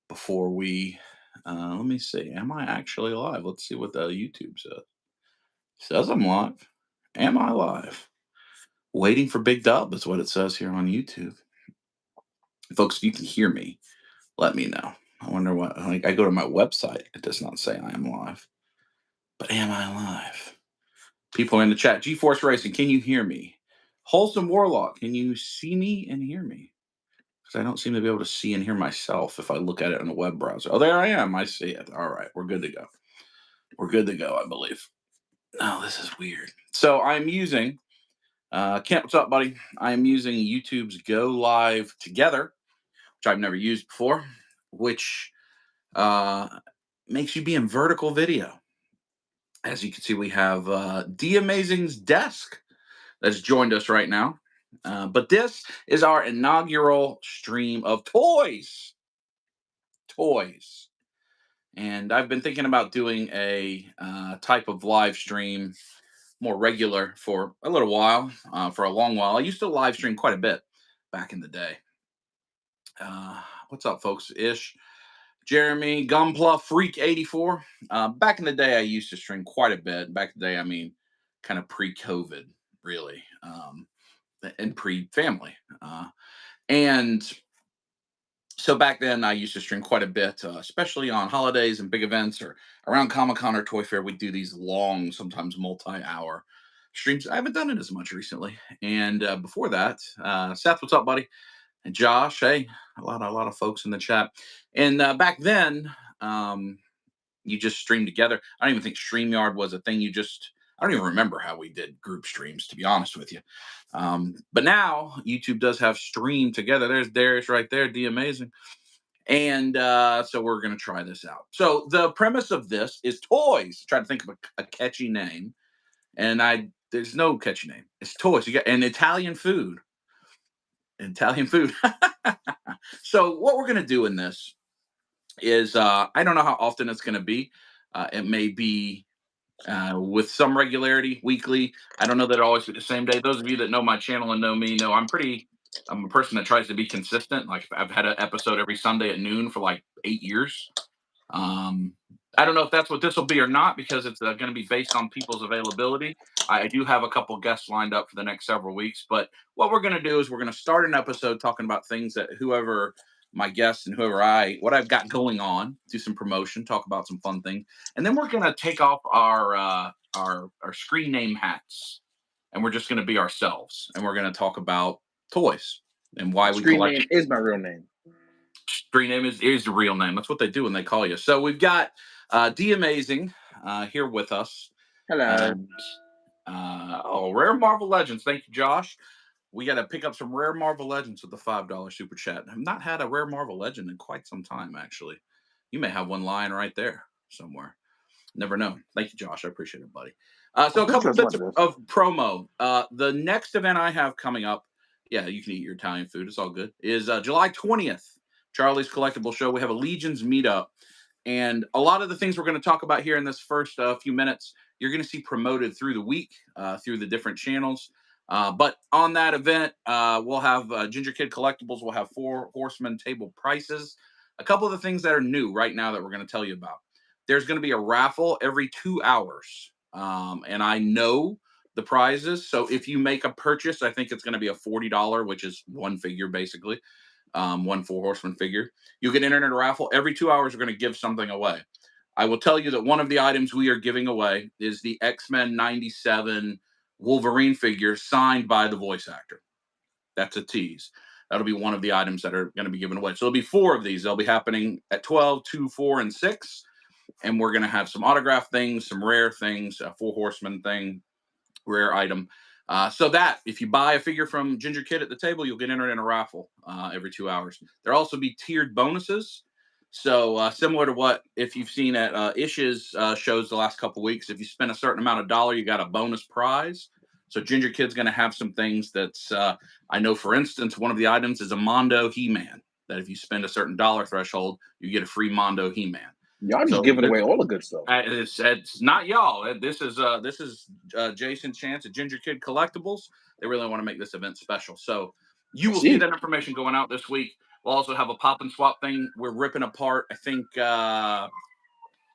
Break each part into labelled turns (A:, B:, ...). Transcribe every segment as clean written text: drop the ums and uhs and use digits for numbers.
A: before we let me see. Am I actually live? Let's see what the YouTube says. Says I'm live. Am I live? Waiting for Big Dub is what it says here on YouTube. Folks, if you can hear me, let me know. I wonder what, like, I go to my website. It does not say I am live. But am I live? People in the chat. GeForce Racing, can you hear me? Wholesome Warlock, can you see me and hear me? Because I don't seem to be able to see and hear myself if I look at it in a web browser. Oh, there I am. I see it. All right. We're good to go. We're good to go, I believe. Oh, this is weird. So I'm using, Kent, what's up, buddy? I'm using YouTube's Go Live Together, which I've never used before, which uh, makes you be in vertical video. As you can see, we have D Amazing's Desk that's joined us right now. But this is our inaugural stream of toys. Toys. And I've been thinking about doing a type of live stream more regular for a little while, for a long while. I used to live stream quite a bit back in the day. What's up, folks? Ish, Jeremy, Gunpla, Freak 84. Back in the day, I used to stream quite a bit. Back in the day, I mean, kind of pre-COVID, really, and pre-family. And so back then, I used to stream quite a bit, especially on holidays and big events or around Comic Con or Toy Fair. We'd do these long, sometimes multi-hour streams. I haven't done it as much recently. And before that, Seth, what's up, buddy? And Josh, hey, a lot of folks in the chat. And back then, you just streamed together. I don't even think StreamYard was a thing. I don't even remember how we did group streams, to be honest with you. But now YouTube does have stream together. There's Darius right there, the amazing. And so we're going to try this out. So the premise of this is toys. Try to think of a catchy name. And there's no catchy name. It's toys. You got an Italian food. Italian food. So what we're going to do in this is I don't know how often it's going to be. It may be with some regularity, weekly. I don't know that it'll always be the same day. Those of you that know my channel and know me know I'm a person that tries to be consistent. Like I've had an episode every Sunday at noon for like 8 years. I don't know if that's what this will be or not because it's going to be based on people's availability. I do have a couple guests lined up for the next several weeks, but what we're going to do is we're going to start an episode talking about things that whoever my guests and what I've got going on, do some promotion, talk about some fun things, and then we're going to take off our screen name hats, and we're just going to be ourselves, and we're going to talk about toys and why we collect.
B: Screen name is my real name.
A: Screen name is the real name. That's what they do when they call you. So we've got D Amazing here with us.
B: Hello.
A: Rare Marvel Legends. Thank you, Josh. We got to pick up some Rare Marvel Legends with the $5 super chat. I've not had a Rare Marvel Legend in quite some time, actually. You may have one lying right there somewhere. Never know. Thank you, Josh. I appreciate it, buddy. So a couple bits of promo. The next event I have coming up, yeah, you can eat your Italian food. It's all good, is July 20th. Charlie's Collectible Show. We have a Legion's Meetup. And a lot of the things we're going to talk about here in this first few minutes, you're going to see promoted through the week, through the different channels. But on that event, we'll have Ginger Kid Collectibles. We'll have 4 Horsemen table prices. A couple of the things that are new right now that we're going to tell you about. There's going to be a raffle every 2 hours. And I know the prizes. So if you make a purchase, I think it's going to be a $40, which is one figure, basically. One 4 Horseman figure. You get entered in a raffle. Every 2 hours, we're going to give something away. I will tell you that one of the items we are giving away is the X-Men 97 Wolverine figure signed by the voice actor. That's a tease. That'll be one of the items that are going to be given away. So there'll be 4 of these. They'll be happening at 12, 2, 4, and 6. And we're going to have some autograph things, some rare things, a 4 Horseman thing, rare item. So that if you buy a figure from Ginger Kid at the table, you'll get entered in a raffle every 2 hours. There'll also be tiered bonuses. So similar to what if you've seen at Ish's shows the last couple weeks, if you spend a certain amount of dollar, you got a bonus prize. So Ginger Kid's going to have some things that's I know, for instance, one of the items is a Mondo He-Man. That if you spend a certain dollar threshold, you get a free Mondo He-Man.
B: Y'all just giving away all the good stuff.
A: It's not y'all. This is Jason Chance at Ginger Kid Collectibles. They really want to make this event special. So you will see that information going out this week. We'll also have a pop and swap thing. We're ripping apart, I think,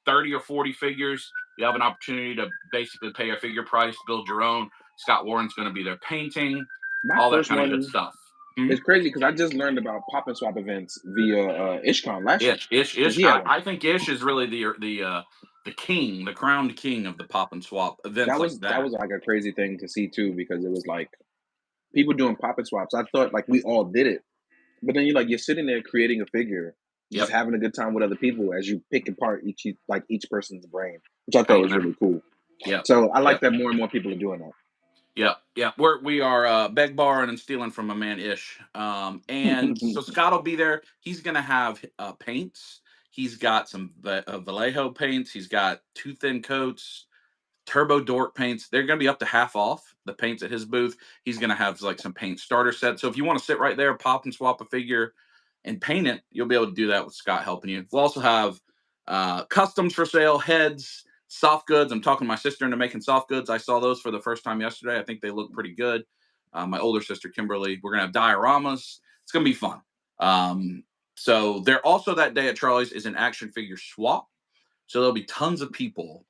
A: 30 or 40 figures. You have an opportunity to basically pay a figure price, build your own. Scott Warren's going to be there painting,
B: My
A: all that
B: first
A: kind of good
B: one
A: stuff.
B: is crazy because I just learned about pop and swap events via IshCon last year.
A: Ish. I think Ish is really the king, the crowned king of the pop and swap events
B: That
A: like
B: was
A: that.
B: that was like a crazy thing to see too, because it was like people doing pop and swaps. I thought like we all did it, but then you're sitting there creating a figure, just having a good time with other people as you pick apart each person's brain, which I thought was really cool.
A: Yeah.
B: So I like that more and more people are doing that.
A: Yeah. We are beg, borrowing, and stealing from a man Ish. And so Scott will be there. He's gonna have paints. He's got some Vallejo paints. He's got two thin coats, Turbo Dork paints. They're going to be up to half off the paints at his booth. He's going to have like some paint starter sets. So if you want to sit right there, pop and swap a figure and paint it, you'll be able to do that with Scott helping you. We'll also have customs for sale, heads, soft goods. I'm talking to my sister into making soft goods. I saw those for the first time yesterday. I think they look pretty good. My older sister, Kimberly, we're going to have dioramas. It's going to be fun. So there also that day at Charlie's is an action figure swap. So there'll be tons of people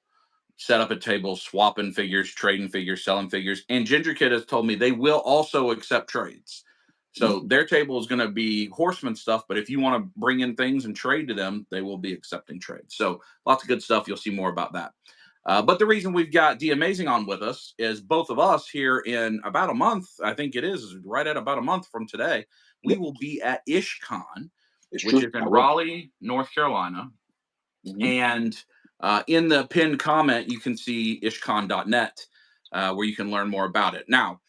A: set up a table, swapping figures, trading figures, selling figures. And Ginger Kid has told me they will also accept trades. So their table is going to be Horsemen stuff, but if you want to bring in things and trade to them, they will be accepting trades. So lots of good stuff. You'll see more about that. But the reason we've got The Amazing on with us is both of us here in about a month, I think it is right at about a month from today, we will be at IshCon, which is in Raleigh, North Carolina. And in the pinned comment, you can see ishcon.net, where you can learn more about it. Now,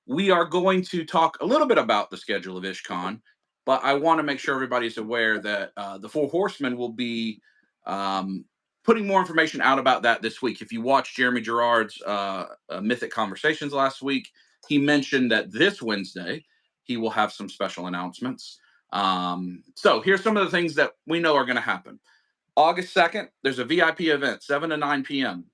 A: we are going to talk a little bit about the schedule of IshCon, but I want to make sure everybody's aware that the Four Horsemen will be putting more information out about that this week. If you watched Jeremy Gerard's Mythic Conversations last week, he mentioned that this Wednesday he will have some special announcements. So here's some of the things that we know are going to happen. August 2nd, there's a VIP event, 7 to 9 p.m.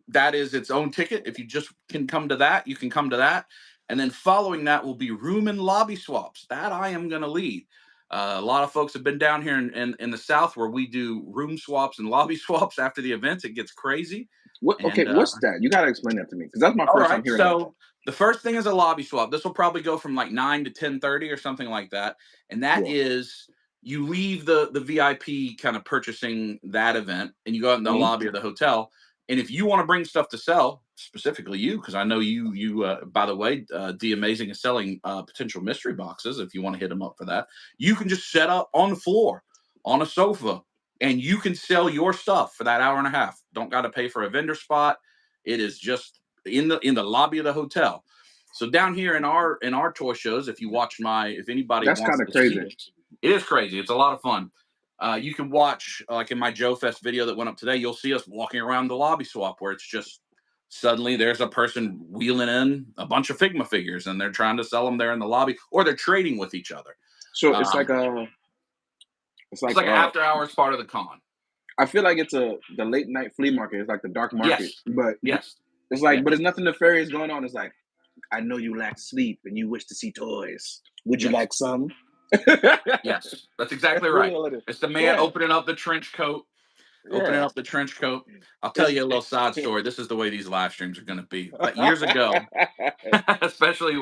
A: That is its own ticket. If you just can come to that, you can come to that. And then following that will be room and lobby swaps. That I am going to lead. A lot of folks have been down here in the South where we do room swaps and lobby swaps after the events. It gets crazy.
B: What's that? You got to explain that to me because that's my first time hearing about that.
A: The first thing is a lobby swap. This will probably go from like 9 to 10:30 or something like that. And that is you leave the VIP kind of purchasing that event and you go out in the lobby of the hotel. And if you want to bring stuff to sell, specifically you, because I know you by the way, The Amazing is selling potential mystery boxes. If you want to hit them up for that, you can just set up on the floor on a sofa and you can sell your stuff for that hour and a half. Don't got to pay for a vendor spot. It is just in the lobby of the hotel. So down here in our toy shows, if anybody
B: that's
A: wants
B: kind of
A: to
B: crazy.
A: see it is crazy. It's a lot of fun. You can watch, like in my Joe Fest video that went up today, you'll see us walking around the lobby swap where it's just suddenly there's a person wheeling in a bunch of Figma figures and they're trying to sell them there in the lobby or they're trading with each other.
B: So it's like
A: an after hours part of the con.
B: I feel like it's the late night flea market. It's like the dark market, but it's like, but there's nothing nefarious going on. It's like, I know you lack sleep and you wish to see toys. Would you like some?
A: Yes, that's exactly right. It's the man opening up the trench coat. Opening up the trench coat. I'll tell you a little side story. This is the way these live streams are going to be. But years ago, especially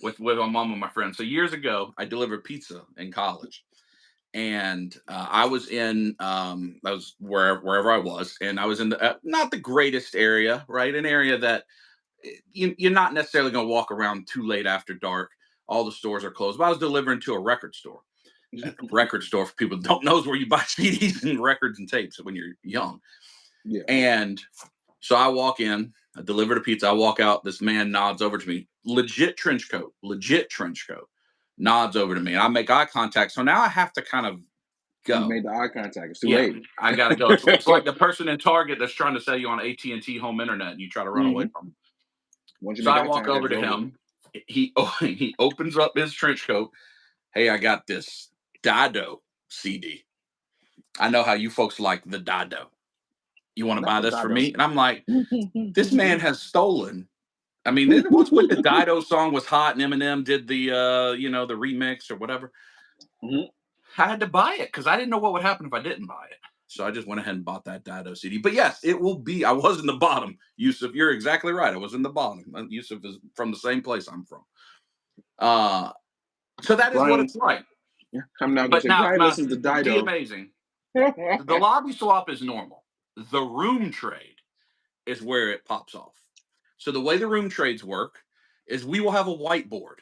A: with my mom and my friends. So years ago, I delivered pizza in college, and I was wherever I was, and I was in the not the greatest area, right? An area that you're not necessarily going to walk around too late after dark. All the stores are closed. But I was delivering to a record store. Record store, for people that don't know, is where you buy CDs and records and tapes when you're young.
B: Yeah.
A: And so I walk in, I deliver the pizza, I walk out, this man nods over to me, legit trench coat, nods over to me, and I make eye contact. So now I have to kind of go.
B: You made the eye contact. It's too late.
A: I got to go. It's like the person in Target that's trying to sell you on AT&T home internet and you try to run away from them. So I walk over to him. He opens up his trench coat. Hey, I got this Dido CD. I know how you folks like the Dido. You want to buy this for me? And I'm like, this man has stolen. I mean, it was when the Dido song was hot and Eminem did the the remix or whatever.
B: Mhm.
A: I had to buy it because I didn't know what would happen if I didn't buy it. So I just went ahead and bought that Dido CD. But yes, it will be. I was in the bottom. Yusuf, you're exactly right. I was in the bottom. Yusuf is from the same place I'm from. So that is what
B: Brian,
A: it's like.
B: I'm now gonna
A: But
B: say
A: now,
B: Brian listens to
A: the
B: Dido.
A: amazing. The lobby swap is normal. The room trade is where it pops off. So the way the room trades work is we will have a whiteboard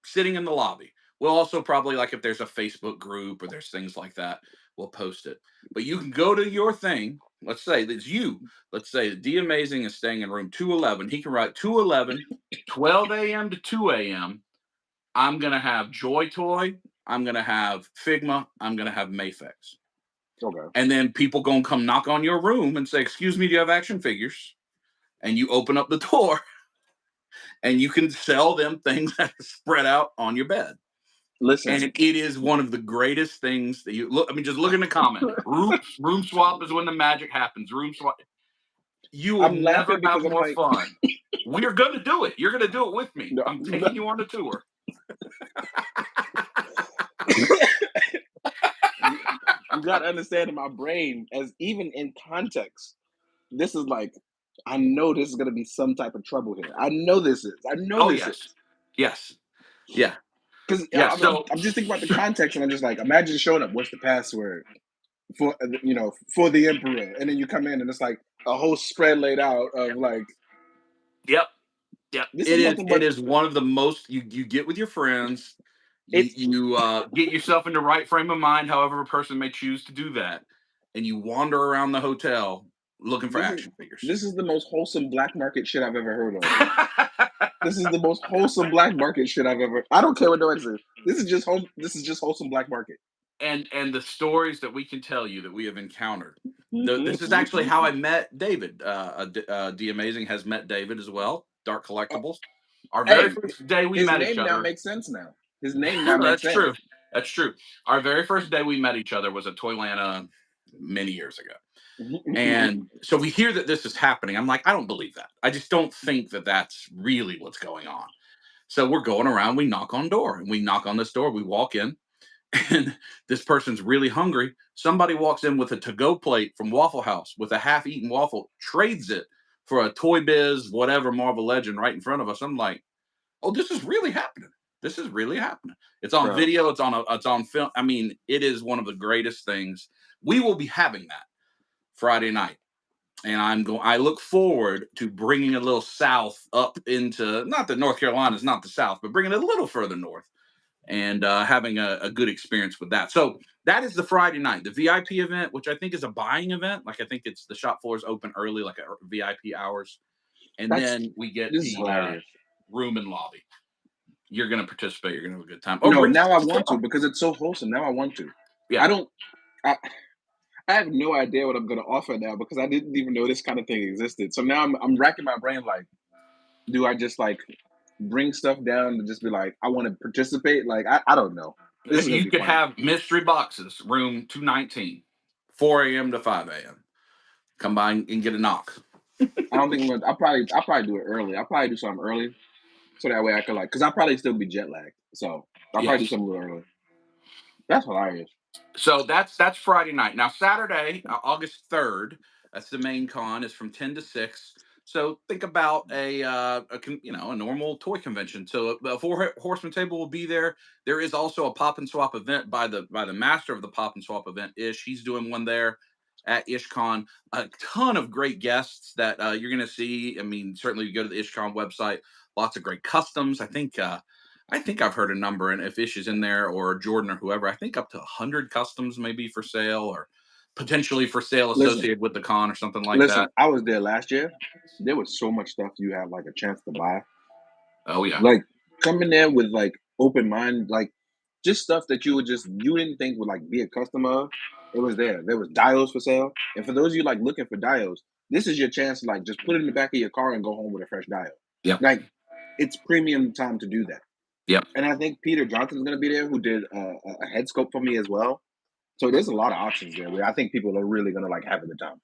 A: sitting in the lobby. We'll also probably, like, if there's a Facebook group or there's things like that, we'll post it. But you can go to your thing. Let's say it's you. Let's say D Amazing is staying in room 211. He can write 211, 12 a.m. to 2 a.m. I'm going to have Joy Toy. I'm going to have Figma. I'm going to have Mayfix.
B: Okay.
A: And then people going to come knock on your room and say, "Excuse me, do you have action figures?" And you open up the door and you can sell them things that are spread out on your bed.
B: Listen,
A: And it is one of the greatest things that you look. I mean, just look in the comment. Room swap is when the magic happens. Room swap. You will
B: I'm
A: never
B: laughing
A: have
B: because I'm
A: more
B: like,
A: fun. We are going to do it. You're going to do it with me.
B: no,
A: I'm
B: no.
A: taking you on a tour.
B: You gotta understand in my brain, as even in context, this is like, I know this is gonna be some type of trouble here. I know this is. I know
A: Oh
B: this is.
A: yes, yes, yeah,
B: Because
A: yeah.
B: I'm,
A: So
B: I'm just thinking about the context, and I'm just like, imagine showing up. What's the password for for the emperor? And then you come in, and it's like a whole spread laid out of like,
A: yep, yep.
B: this is
A: It is.
B: nothing
A: It
B: but
A: is one of the most you get with your friends.
B: it's.
A: You get yourself in the right frame of mind, however a person may choose to do that, and you wander around the hotel looking for
B: This is
A: action figures.
B: this is the most wholesome black market shit I've ever heard of. This is the most wholesome black market shit I've ever. I don't care what no one says. This is just home. This is just wholesome black market.
A: And the stories that we can tell you that we have encountered. This is actually how I met David. D Amazing has met David as well. Dark Collectibles. Our very
B: Hey,
A: first day we
B: his
A: met each
B: name now
A: other.
B: makes sense now. His name now makes
A: That's
B: sense.
A: true. That's true. Our very first day we met each other was at Toylanta many years ago. And so we hear that this is happening. I'm like, I don't believe that. I just don't think that that's really what's going on. So we're going around, we knock on door, and we knock on this door, we walk in, and this person's really hungry. Somebody walks in with a to-go plate from Waffle House with a half-eaten waffle, trades it for a Toy Biz, whatever Marvel Legend right in front of us. I'm like, oh, this is really happening. This is really happening. It's on
B: Bro,
A: video. It's on film. I mean, it is one of the greatest things. We will be having that Friday night, and I look forward to bringing a little south up into, not that North Carolina is not the South, but bringing it a little further north and having a good experience with that. So that is the Friday night, the VIP event, which I think is a buying event. Like, I think it's the shop floors open early, like a VIP hours, and
B: that's
A: then we get
B: this is
A: the
B: hilarious.
A: room and lobby. You're going to participate. You're going to have a good time. Oh,
B: No,
A: bring
B: now I
A: some
B: want to
A: stuff.
B: because it's so wholesome. Now I want to.
A: Yeah.
B: I don't. I, I have no idea what I'm going to offer now because I didn't even know this kind of thing existed. So now I'm racking my brain like, do I just like bring stuff down and just be like, I want to participate? Like, I don't know. This is gonna
A: You
B: be
A: could
B: funny.
A: have mystery boxes, room 219, 4 a.m. to 5 a.m. Come by and get a knock.
B: I don't think I'm gonna. I'll probably do it early. I'll probably do something early so that way I can like, because I'll probably still be jet lagged. So I'll probably do
A: Yes.
B: something a little early. That's hilarious.
A: So that's Friday night. Now Saturday, August 3rd, that's the main con, is from 10 to 6. So think about a normal toy convention. So a Horseman table will be there. There is also a pop and swap event by the master of the pop and swap event, Ish. He's doing one there at IshCon. A ton of great guests that you're going to see. I mean, certainly you go to the IshCon website. Lots of great customs. I think I've heard a number, and if Ish is in there or Jordan or whoever, I think up to 100 customs maybe for sale or potentially for sale
B: Listen,
A: associated with the con or something like
B: listen.
A: that.
B: I was there last year. There was so much stuff you have like a chance to buy.
A: Oh yeah,
B: Like coming there with like open mind, like just stuff that you didn't think would like be a customer of. It was there. There was dials for sale, and for those of you like looking for dials, this is your chance to like just put it in the back of your car and go home with a fresh dial.
A: yep,
B: Like it's premium time to do that.
A: yep.
B: And I think Peter Johnson's going to be there, who did a head sculpt for me as well. So there's a lot of options there where I think people are really going to like have a good time.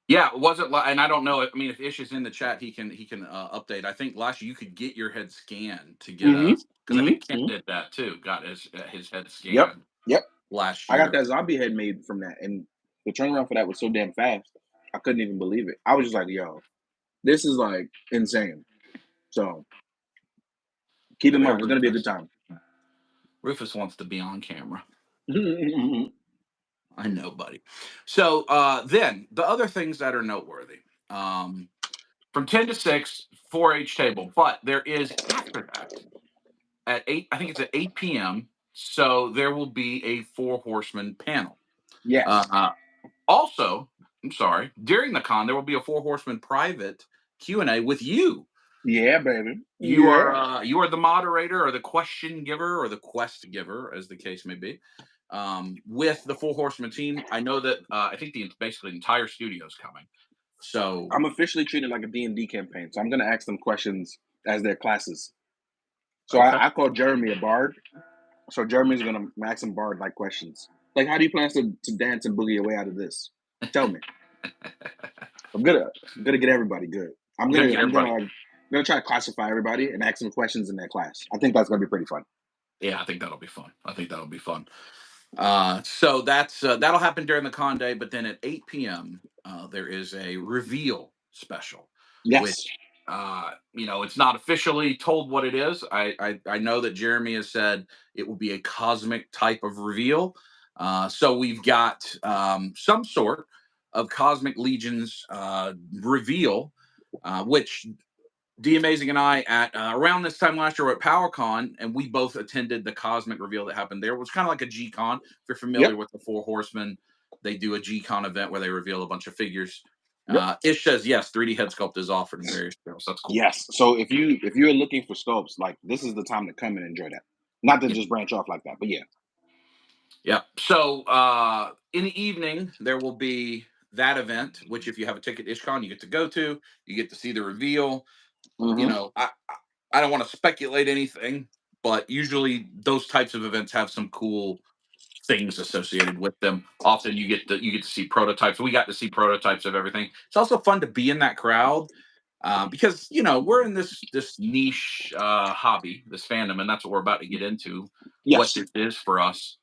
A: Yeah, it wasn't like, and I don't know. I mean, if Ish is in the chat, he can update. I think last year you could get your head scanned to get
B: Hmm.
A: a because I think Ken did that too. Got his head
B: Yep.
A: scanned
B: Yep.
A: last
B: I got
A: year.
B: that zombie head made from that, and the turnaround for that was so damn fast. I couldn't even believe it. I was just like, "Yo, this is like insane." So keep in
A: There,
B: mind, it's gonna be a good
A: Rufus.
B: time.
A: Rufus wants to be on camera.
B: Yeah.
A: I know, buddy. So then the other things that are noteworthy. From 10 to 6, 4-H table. But there is after that at 8, I think it's at 8 p.m. So there will be a Four Horsemen panel.
B: Yes.
A: Also, I'm sorry, during the con, there will be a Four Horsemen private Q&A with you.
B: Yeah, baby.
A: You
B: Yeah.
A: are the moderator or the question giver or the quest giver, as the case may be, with the Four Horsemen team. I know that I think basically the entire studio is coming. So
B: I'm officially treated like a D&D campaign, so I'm gonna ask them questions as their classes. So
A: okay.
B: I call Jeremy a bard. So Jeremy's gonna ask some bard-like questions. Like, how do you plan to dance and boogie your way out of this? Tell me. I'm gonna get everybody good. I'm
A: Gonna
B: gonna
A: get
B: I'm gonna
A: everybody.
B: like I'm gonna try to classify everybody and ask them questions in that class. I think that's gonna be pretty fun.
A: Yeah, I think that'll be fun. I think that'll be fun. So that'll happen during the con day, but then at 8 p.m. There is a reveal special, which
B: Yes.
A: it's not officially told what it is. I know that Jeremy has said it will be a cosmic type of reveal. So we've got some sort of Cosmic Legion's reveal, which D Amazing and I at around this time last year were at PowerCon, and we both attended the Cosmic reveal that happened there. It was kind of like a G-Con. If you're familiar
B: Yep.
A: with the Four Horsemen, they do a G-Con event where they reveal a bunch of figures.
B: Yep.
A: Ish says yes, 3D head sculpt is offered in various scales. That's cool.
B: Yes. So if you're looking for sculpts, like this is the time to come and enjoy that. Not to just branch off like that, but yeah.
A: Yeah. So in the evening there will be that event, which if you have a ticket to IshCon, you get to go to. You get to see the reveal.
B: Mm-hmm.
A: I don't want to speculate anything, but usually those types of events have some cool things associated with them. Often you get to see prototypes. We got to see prototypes of everything. It's also fun to be in that crowd because we're in this niche hobby, this fandom, and that's what we're about to get into. What
B: Yes.
A: this is for us,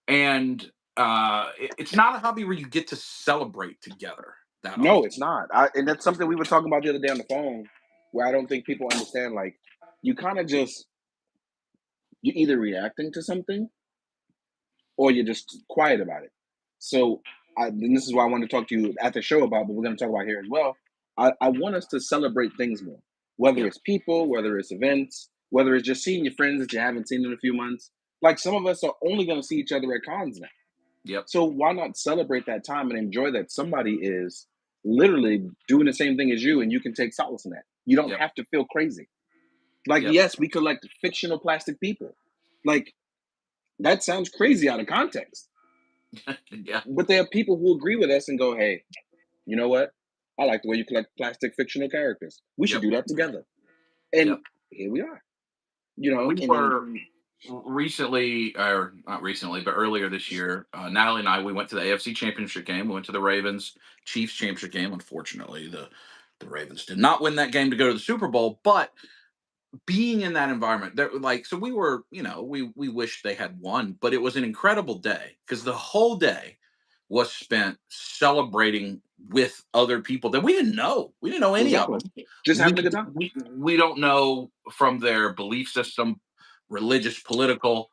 A: and it's not a hobby where you get to celebrate together that
B: No,
A: often.
B: it's not. And that's something we were talking about the other day on the phone, where I don't think people understand. Like, you kind of just you're either reacting to something or you're just quiet about it. So, and this is why I want to talk to you at the show about, but we're going to talk about here as well. I want us to celebrate things more, whether
A: Yep.
B: it's people, whether it's events, whether it's just seeing your friends that you haven't seen in a few months. Like some of us are only going to see each other at cons now.
A: Yep.
B: So why not celebrate that time and enjoy that somebody is literally doing the same thing as you and you can take solace in that. You don't
A: Yep.
B: have to feel crazy. Like,
A: Yep.
B: yes, we collect fictional plastic people. Like, that sounds crazy out of context.
A: Yeah.
B: But there are people who agree with us and go, hey, you know what? I like the way you collect plastic fictional characters. We should
A: Yep.
B: do that together. And
A: Yep.
B: here we are.
A: We
B: And then
A: were recently, or not recently, but earlier this year, Natalie and I, we went to the AFC Championship game. We went to the Ravens Chiefs Championship game. Unfortunately, the Ravens did not win that game to go to the Super Bowl. But being in that environment, there, like, so we were, we wished they had won, but it was an incredible day because the whole day was spent celebrating with other people that we didn't know. We didn't know any of
B: exactly.
A: them.
B: Just
A: We
B: having a good time.
A: we don't know from their belief system, religious, political.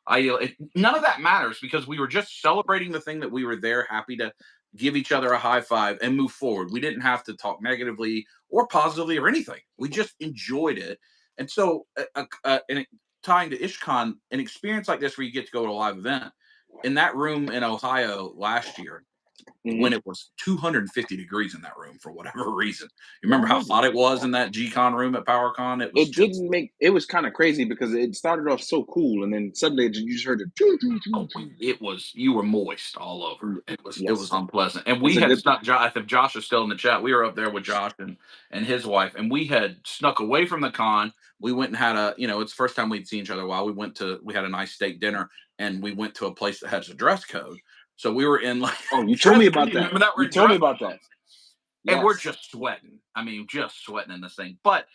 A: None of that matters because we were just celebrating the thing that we were there, happy to give each other a high five and move forward. We didn't have to talk negatively or positively or anything. We just enjoyed it. And so, tying to IshCon, an experience like this where you get to go to a live event in that room in Ohio last year
B: Hmm.
A: when it was 250 degrees in that room for whatever reason. You
B: Yeah, I
A: remember how
B: remember.
A: hot it was in that G-Con room at PowerCon? It was
B: It
A: just,
B: didn't make it was kind of crazy because it started off so cool and then suddenly you just heard it. Choo, choo, choo,
A: oh,
B: choo.
A: it was, you were moist all over. It was
B: Yes,
A: unpleasant. And
B: it's
A: we
B: a
A: had
B: good thing.
A: snuck Josh, if Josh is still in the chat, we were up there with Josh and his wife, and we had snuck away from the con. We went and had it's the first time we'd seen each other a while. We had a nice steak dinner and we went to a place that has a dress code. So we were in like
B: Oh, you told me
A: dress
B: about
A: code.
B: that.
A: Remember that? We're
B: You
A: in
B: told me
A: dress
B: about
A: code.
B: that.
A: And we're
B: Yes.
A: just sweating. I mean, just sweating in this thing. But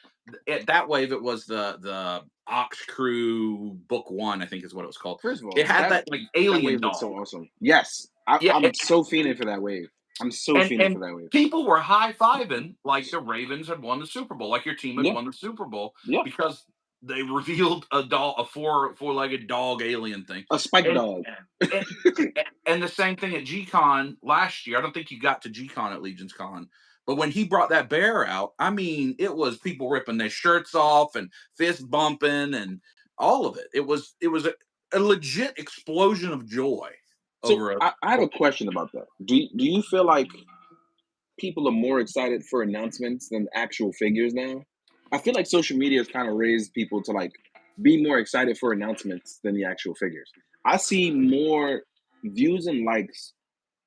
A: that wave, it was the Ox Crew Book One, I think is what it was called.
B: First of
A: It
B: all,
A: had that like
B: that
A: alien
B: wave looks
A: dog.
B: so awesome. Yes,
A: Yeah,
B: I'm so fiending for that wave. I'm so fiending for
A: and
B: that wave.
A: people were high fiving like the Ravens had won the Super Bowl, like your team had
B: Yeah,
A: won the Super Bowl
B: yeah.
A: because they revealed a four-legged dog alien thing,
B: A spike
A: and
B: dog.
A: and and the same thing at GCon last year. I don't think you got to GCon at Legion's Con, but when he brought that bear out, I mean, it was people ripping their shirts off and fist bumping and all of it. It was a legit explosion of joy
B: So
A: over a.
B: I have a question about that. Do you feel like people are more excited for announcements than actual figures now? I feel like social media has kind of raised people to like be more excited for announcements than the actual figures. I see more views and likes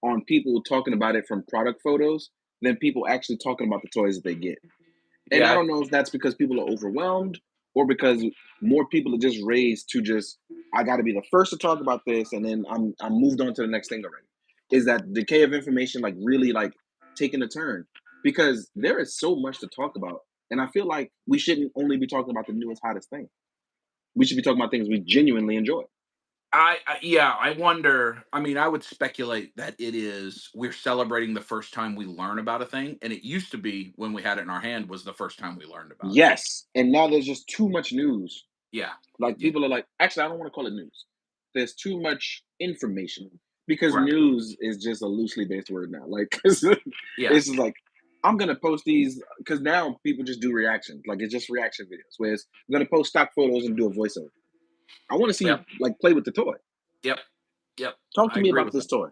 B: on people talking about it from product photos than people actually talking about the toys that they get. And I
A: Yeah,
B: don't know if that's because people are overwhelmed or because more people are just raised to just I got to be the first to talk about this, and then I'm moved on to the next thing already. Is that decay of information like really like taking a turn? Because there is so much to talk about, and I feel like we shouldn't only be talking about the newest hottest thing. We should be talking about things we genuinely enjoy.
A: yeah, I wonder. I mean, I would speculate that we're celebrating the first time we learn about a thing, and it used to be when we had it in our hand was the first time we learned about it.
B: Yes, and now there's just too much news.
A: Yeah,
B: Like
A: yeah,
B: people are like, actually, I don't want to call it news. There's too much information because
A: right,
B: news is just a loosely based word now. Like, 'cause
A: yeah,
B: it's just like I'm gonna post these because now people just do reactions. Like it's just reaction videos. Whereas I'm gonna post stock photos and do a voiceover. I want to see
A: yep,
B: you like play with the toy.
A: yep, yep.
B: Talk to
A: I
B: me
A: agree
B: about
A: with that.
B: this toy.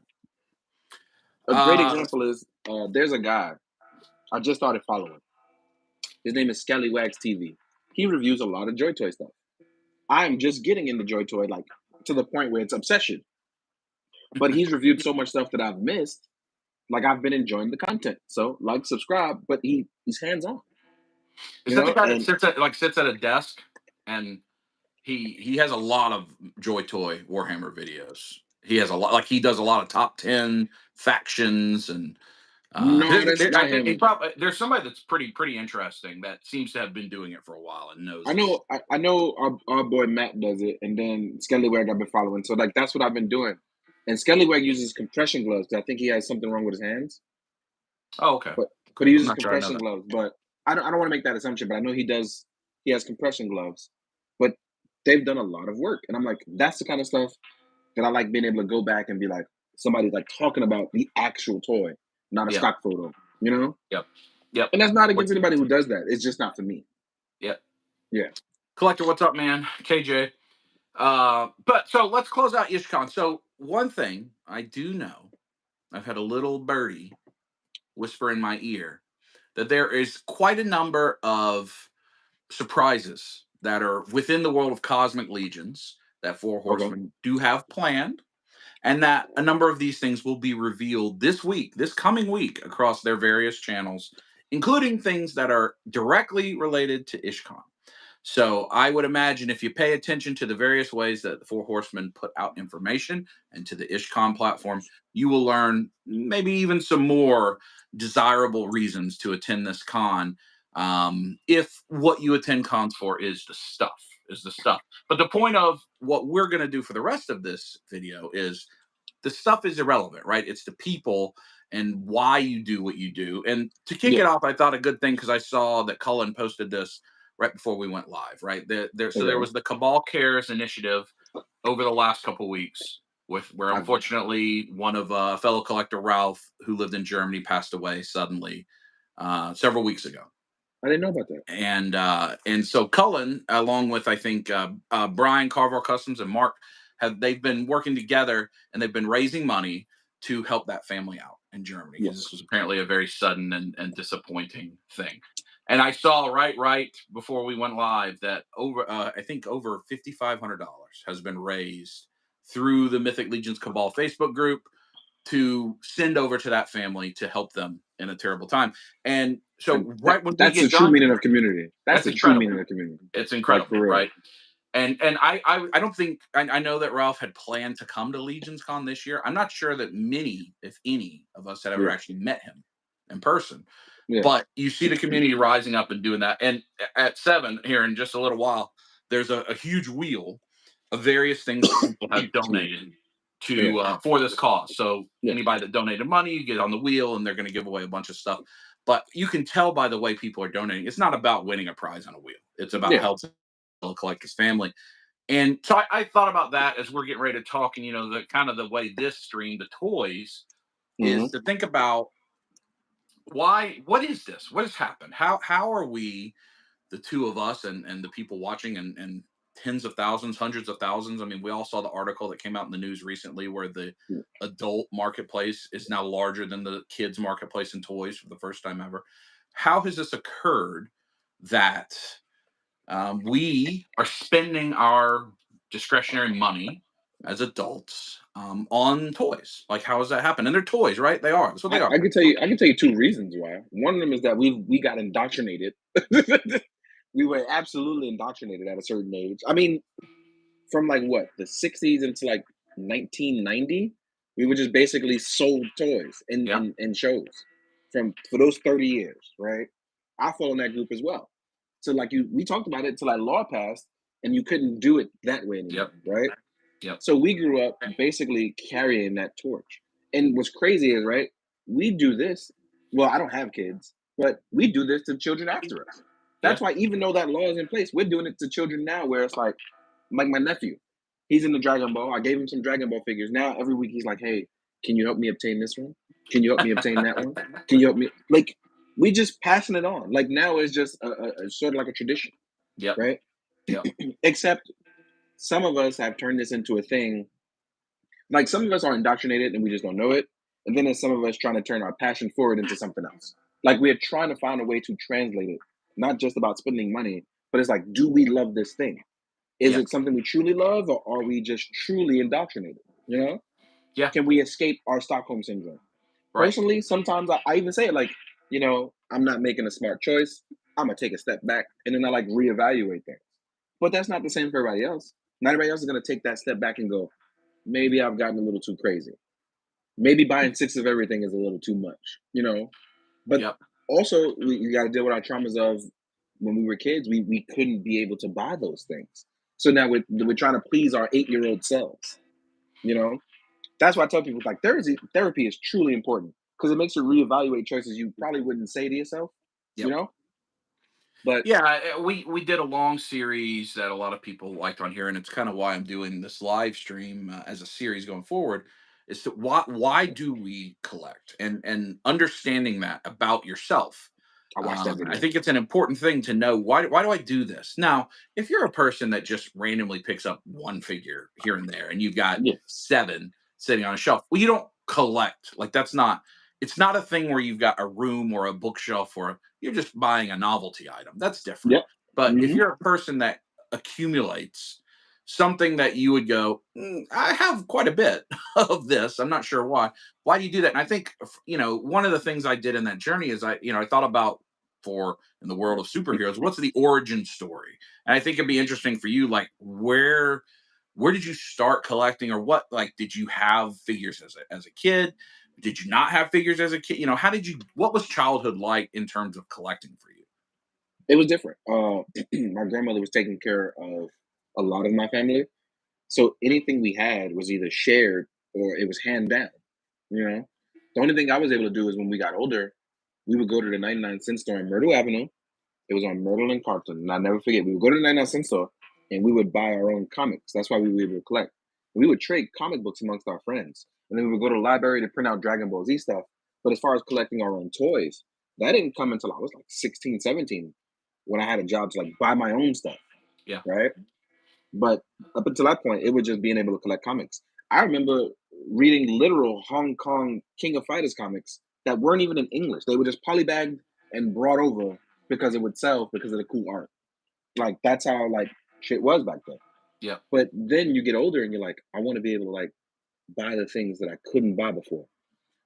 B: A great
A: Uh,
B: example is there's a guy I just started following. His name is Scallywags TV. He reviews a lot of Joy Toy stuff. I'm just getting into Joy Toy like to the point where it's obsession. But he's reviewed so much stuff that I've missed. Like I've been enjoying the content. So like, subscribe, but he's hands on,
A: is
B: you
A: that the
B: know.
A: guy that
B: And
A: sits at a desk and he has a lot of Joy Toy Warhammer videos. He has a lot, like he does a lot of top 10 factions and
B: no, that's
A: I
B: not
A: think he
B: him.
A: probably there's somebody that's pretty interesting that seems to have been doing it for a while and knows
B: I
A: his.
B: know, I know our boy Matt does it, and then Skellywag I've been following. So like that's what I've been doing. And Skellywag uses compression gloves. 'Cause I think he has something wrong with his hands,
A: Oh, okay,
B: but
A: okay.
B: he
A: I'm
B: uses
A: not sure I know
B: compression
A: that.
B: gloves. But I don't want to make that assumption. But I know he does. He has compression gloves. But they've done a lot of work, and I'm like, that's the kind of stuff that I like being able to go back and be like somebody like talking about the actual toy, not a
A: Yep,
B: stock photo, you know?
A: yep, yep.
B: And that's not
A: What?
B: against anybody who does that. It's just not for me.
A: Yep.
B: Yeah.
A: Collector, what's up, man? KJ. But so let's close out IshCon. So one thing I do know, I've had a little birdie whisper in my ear that there is quite a number of surprises that are within the world of Cosmic Legions that Four
B: Okay.
A: Horsemen do have planned, and that a number of these things will be revealed this week, this coming week, across their various channels, including things that are directly related to IshCon. So I would imagine if you pay attention to the various ways that the Four Horsemen put out information and to the IshCon platform, you will learn maybe even some more desirable reasons to attend this con. If what you attend cons for is the stuff. But the point of what we're going to do for the rest of this video is the stuff is irrelevant, right? It's the people and why you do what you do. And to kick
B: Yeah.
A: it off, I thought a good thing because I saw that Cullen posted this right before we went live, right? So there
B: Okay.
A: was the Cabal Cares initiative over the last couple weeks, with where
B: I've
A: unfortunately one of fellow collector Ralph, who lived in Germany, passed away suddenly several weeks ago.
B: I didn't know about that.
A: And so Cullen, along with I think Brian Carver Customs and Mark, they've been working together and they've been raising money to help that family out in Germany because this
B: Yes.
A: was apparently a very sudden and disappointing thing. And I saw right before we went live that over I think over $5,500 has been raised through the Mythic Legions Cabal Facebook group to send over to that family to help them in a terrible time. And so
B: And
A: right when we
B: that's the
A: get
B: true
A: done,
B: meaning of community. That's
A: that's
B: the true
A: incredible.
B: meaning of community.
A: It's
B: Like
A: incredible,
B: for real.
A: right? And I don't think I know that Ralph had planned to come to Legion's Con this year. I'm not sure that many, if any, of us had ever
B: Yeah.
A: actually met him in person.
B: Yeah.
A: But you see the community rising up and doing that. And at 7 here in just a little while, there's a huge wheel of various things that people have
B: Excuse
A: donated
B: me. Yeah.
A: to for this cause. So
B: Yeah.
A: anybody that donated money, you get on the wheel, and they're going to give away a bunch of stuff. But you can tell by the way people are donating, it's not about winning a prize on a wheel. It's about
B: Yeah.
A: helping collect his family. And so I thought about that as we're getting ready to talk, and the kind of the way this stream, the toys,
B: Hmm.
A: is to think about what is this? What has happened? How are we, the two of us and the people watching, and tens of thousands, hundreds of thousands? I mean, we all saw the article that came out in the news recently where the adult marketplace is now larger than the kids marketplace in toys for the first time ever. How has this occurred that we are spending our discretionary money as adults on toys? Like, how does that happen? And they're toys, right? They are. That's what they are.
B: I can tell you. I can tell you two reasons why. One of them is that we got indoctrinated. We were absolutely indoctrinated at a certain age. I mean, from like what the '60s into like 1990, we were just basically sold toys in
A: Yeah.
B: shows for those 30 years, right? I fall in that group as well. So like we talked about it till like law passed, and you couldn't do it that way anymore,
A: Yep.
B: right?
A: Yep.
B: So we grew up basically carrying that torch. And what's crazy is, right, we do this. Well, I don't have kids, but we do this to children after us.
A: Yeah.
B: That's why, even though that law is in place, we're doing it to children now, where it's like my nephew, he's in the Dragon Ball. I gave him some Dragon Ball figures. Now, every week, he's like, hey, can you help me obtain this one? Can you help me obtain that one? Can you help me? Like, we just passing it on. Like, now it's just a sort of like a tradition,
A: Yep.
B: right?
A: Yep.
B: Except some of us have turned this into a thing. Like some of us are indoctrinated and we just don't know it. And then there's some of us trying to turn our passion forward into something else. Like we're trying to find a way to translate it, not just about spending money, but it's like, do we love this thing? Is
A: Yeah.
B: it something we truly love, or are we just truly indoctrinated? You know?
A: Yeah.
B: Can we escape our Stockholm syndrome?
A: Right.
B: Personally, sometimes I even say it like, I'm not making a smart choice. I'm gonna take a step back and then I like reevaluate things. But that's not the same for everybody else. Not everybody else is gonna take that step back and go, maybe I've gotten a little too crazy. Maybe buying six of everything is a little too much. But
A: Yep.
B: also, we got to deal with our traumas of when we were kids, we couldn't be able to buy those things. So now we're trying to please our 8-year-old selves. You know, that's why I tell people like therapy is truly important because it makes you reevaluate choices you probably wouldn't say to yourself. You
A: Yep.
B: know, but
A: Yeah, we did a long series that a lot of people liked on here, and it's kind of why I'm doing this live stream as a series going forward. Is to why do we collect, and understanding that about yourself.
B: I watched that
A: I
B: video.
A: think it's an important thing to know why do I do this. Now, if you're a person that just randomly picks up one figure here and there, and you've got
B: Yeah,
A: 7 sitting on a shelf, well, you don't collect. Like that's not. It's not a thing where you've got a room or a bookshelf or you're just buying a novelty item. That's different.
B: yep,
A: But if
B: hmm
A: you're a person that accumulates something that you would go, I have quite a bit of this. I'm not sure why. Why do you do that? And I think, one of the things I did in that journey is I thought about for in the world of superheroes, what's the origin story? And I think it'd be interesting for you, like where did you start collecting, or what, like, did you have figures as a kid? Did you not have figures as a kid? How did you, what was childhood like in terms of collecting for you?
B: it was different. My grandmother was taking care of a lot of my family. So anything we had was either shared or it was hand down, you know? The only thing I was able to do is when we got older, we would go to the 99-cent store on Myrtle Avenue. It was on Myrtle and Carlton. And I'll never forget, we would go to the 99-cent store and we would buy our own comics. That's why we were able to collect. We would trade comic books amongst our friends. And then we would go to the library to print out Dragon Ball Z stuff. But as far as collecting our own toys, that didn't come until I was like 16, 17, when I had a job to like buy my own stuff,
A: Yeah.
B: right? But up until that point, it was just being able to collect comics. I remember reading literal Hong Kong King of Fighters comics that weren't even in English. They were just polybagged and brought over because it would sell because of the cool art. Like that's how like shit was back then.
A: Yeah.
B: But then you get older and you're like, I want to be able to like buy the things that I couldn't buy before.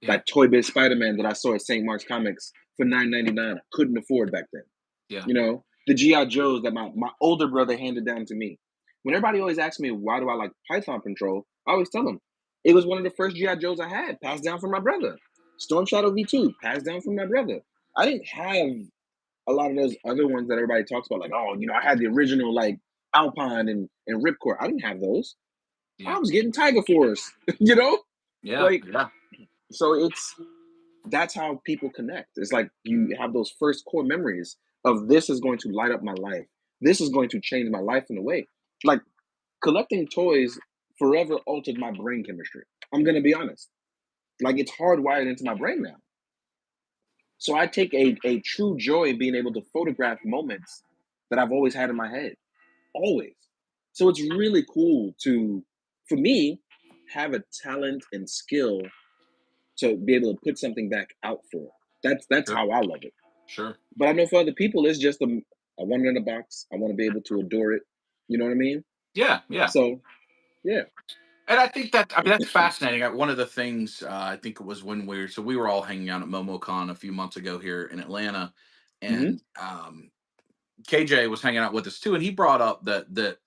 A: Yeah.
B: Like Toy Biz Spider-Man that I saw at St. Mark's Comics for $9.99. I couldn't afford back then.
A: Yeah.
B: The G.I. Joes that my older brother handed down to me. When everybody always asks me why do I like Python Patrol, I always tell them it was one of the first G.I. Joes I had, passed down from my brother. Storm Shadow V2, passed down from my brother. I didn't have a lot of those other ones that everybody talks about, like, oh, I had the original like Alpine and Ripcord. I didn't have those. I
A: Yeah.
B: was getting Tiger Force, you know?
A: Yeah.
B: Like,
A: Yeah.
B: so that's how people connect. It's like you have those first core memories of this is going to light up my life. This is going to change my life in a way. Like collecting toys forever altered my brain chemistry. I'm gonna be honest. Like it's hardwired into my brain now. So I take a true joy in being able to photograph moments that I've always had in my head. Always. So it's really cool to, for me, have a talent and skill to be able to put something back out for. That's
A: Sure.
B: how I love it.
A: Sure.
B: But I know for other people, it's just a wonder in a box. I want to be able to adore it. You know what I mean?
A: Yeah. Yeah.
B: So yeah.
A: And I think that, I mean, that's fascinating. One of the things, I think it was when we were all hanging out at MomoCon a few months ago here in Atlanta,
B: Hmm.
A: and KJ was hanging out with us too, and he brought up that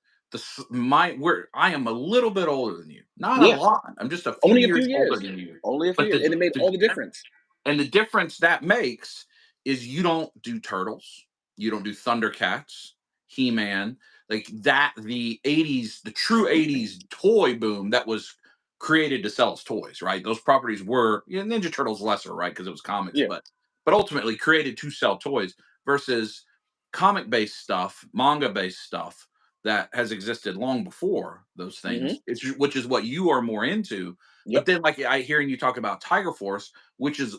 A: my where I am a little bit older than you, not a
B: Yeah.
A: lot. I'm just a few
B: Only a few
A: years older
B: years.
A: than you,
B: Only a few
A: but
B: years, and it made
A: the
B: all the difference.
A: and the difference that makes is you don't do Turtles, you don't do Thundercats, He-Man, like that, the 80s, the true 80s toy boom that was created to sell as toys, right? Those properties were, Ninja Turtles lesser, right? Because it was comics,
B: Yeah.
A: but ultimately created to sell toys versus comic-based stuff, manga-based stuff that has existed long before those
B: Hmm.
A: things, which is what you are more into. But
B: Yep.
A: then, like I hearing you talk about Tiger Force, which is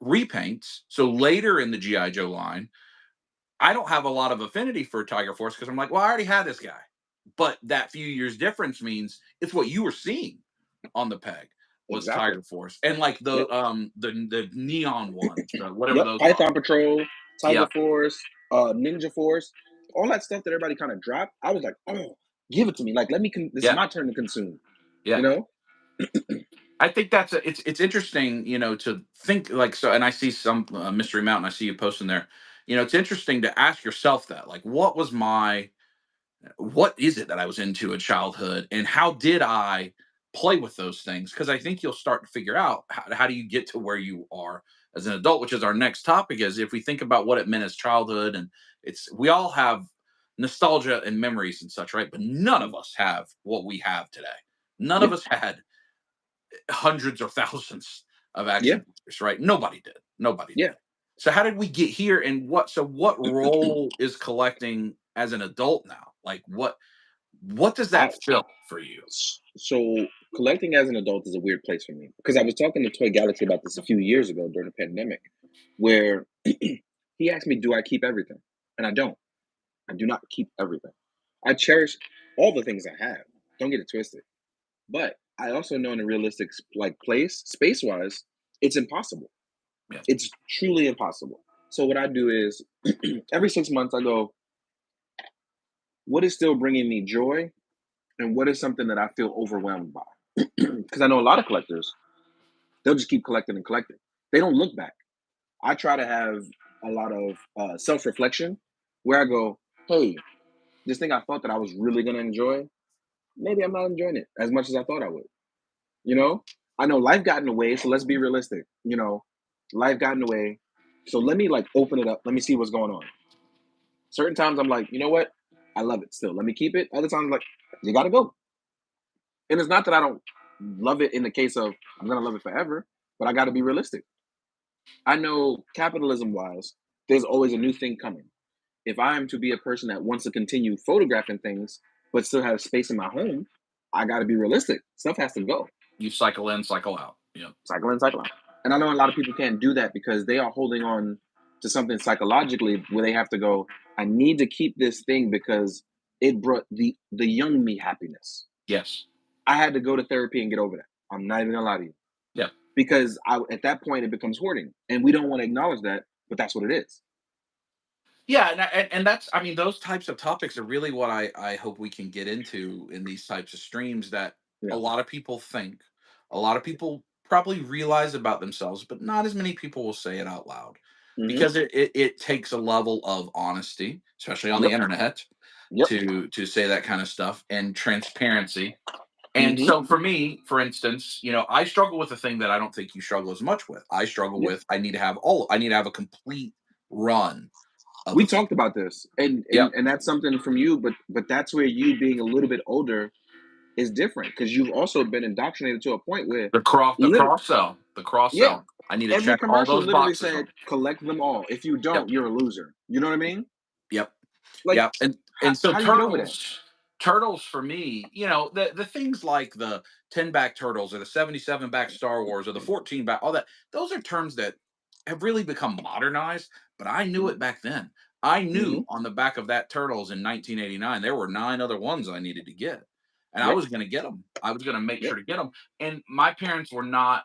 A: repaints. So later in the GI Joe line, I don't have a lot of affinity for Tiger Force because I'm like, well, I already had this guy. But that few years difference means it's what you were seeing on the peg was
B: Exactly.
A: Tiger Force, and like
B: Yep.
A: the neon ones, whatever
B: Yep.
A: those are.
B: Python Patrol, Tiger
A: Yeah,
B: Force, Ninja Force, all that stuff that everybody kind of dropped. I was like, oh, give it to me. Like, let me. This is
A: yeah,
B: my turn to consume. You
A: yeah.
B: know?
A: I think it's interesting, to think like so. And I see some Mystery Mountain. I see you posting there. It's interesting to ask yourself that, like, what is it that I was into in childhood, and how did I play with those things? Because I think you'll start to figure out how do you get to where you are as an adult, which is our next topic. Is if we think about what it meant as childhood, and we all have nostalgia and memories and such, right? But none of us have what we have today. None of
B: Yeah.
A: us had hundreds or thousands of
B: Yeah.
A: action figures, right? Nobody did. Nobody did.
B: Yeah.
A: So how did we get here, and what role is collecting as an adult now? Like what does
B: I
A: that fill for you?
B: so collecting as an adult is a weird place for me because I was talking to Toy Galaxy about this a few years ago during the pandemic, where he asked me, "Do I keep everything?" And I don't. I do not keep everything. I cherish all the things I have. Don't get it twisted. But I also know in a realistic like place, space wise, it's impossible.
A: Yeah.
B: It's truly impossible. So what I do is every 6 months I go, what is still bringing me joy, and what is something that I feel overwhelmed by? Because I know a lot of collectors, they'll just keep collecting and collecting. They don't look back. I try to have a lot of self reflection where I go, hey, this thing I thought that I was really gonna enjoy, maybe I'm not enjoying it as much as I thought I would. You know, I know life got in the way, so let's be realistic. Life got in the way, so let me like open it up. Let me see what's going on. Certain times I'm like, you know what, I love it still. Let me keep it. Other times I'm like, you gotta go. And it's not that I don't love it in the case of I'm gonna love it forever, but I got to be realistic. I know capitalism wise, there's always a new thing coming. If I am to be a person that wants to continue photographing things but still have space in my home, I got to be realistic. Stuff has to go.
A: You cycle in, cycle out. Yeah.
B: Cycle in, cycle out. And I know a lot of people can't do that because they are holding on to something psychologically where they have to go, I need to keep this thing because it brought the young me happiness.
A: Yes.
B: I had to go to therapy and get over that. I'm not even gonna lie to you.
A: Yeah.
B: Because at that point it becomes hoarding. And we don't want to acknowledge that, but that's what it is.
A: Yeah, and that's, I mean, those types of topics are really what I hope we can get into in these types of streams, that a
B: Yeah.
A: lot of people think, a lot of people probably realize about themselves, but not as many people will say it out loud,
B: Hmm.
A: because it takes a level of honesty, especially on the
B: Yep.
A: internet,
B: Yep.
A: to say that kind of stuff, and transparency. And so for me, for instance, I struggle with a thing that I don't think you struggle as much with. I struggle
B: Yeah.
A: with I need to have a complete run of
B: We
A: the thing.
B: talked about this, and
A: Yep.
B: that's something from you, but that's where you being a little bit older is different because you've also been indoctrinated to a point where,
A: The
B: lit-
A: cross
B: yeah,
A: sell. I need to
B: every
A: check all
B: commercial
A: those
B: literally
A: boxes
B: said
A: on.
B: collect them all. If you
A: Yep.
B: don't, you're a loser. You know what I mean?
A: Yep.
B: Like,
A: Yeah, and so
B: how do you get over that?
A: turtles for me, the things like the 10 back turtles or the 77 back Star Wars or the 14 back, all that, those are terms that have really become modernized, but I knew it back then. I
B: Mm-hmm.
A: knew on the back of that turtles in 1989 there were 9 other ones I needed to get. And I
B: Yep.
A: was going to get them. I was going to make
B: Yep.
A: sure to get them. And my parents were not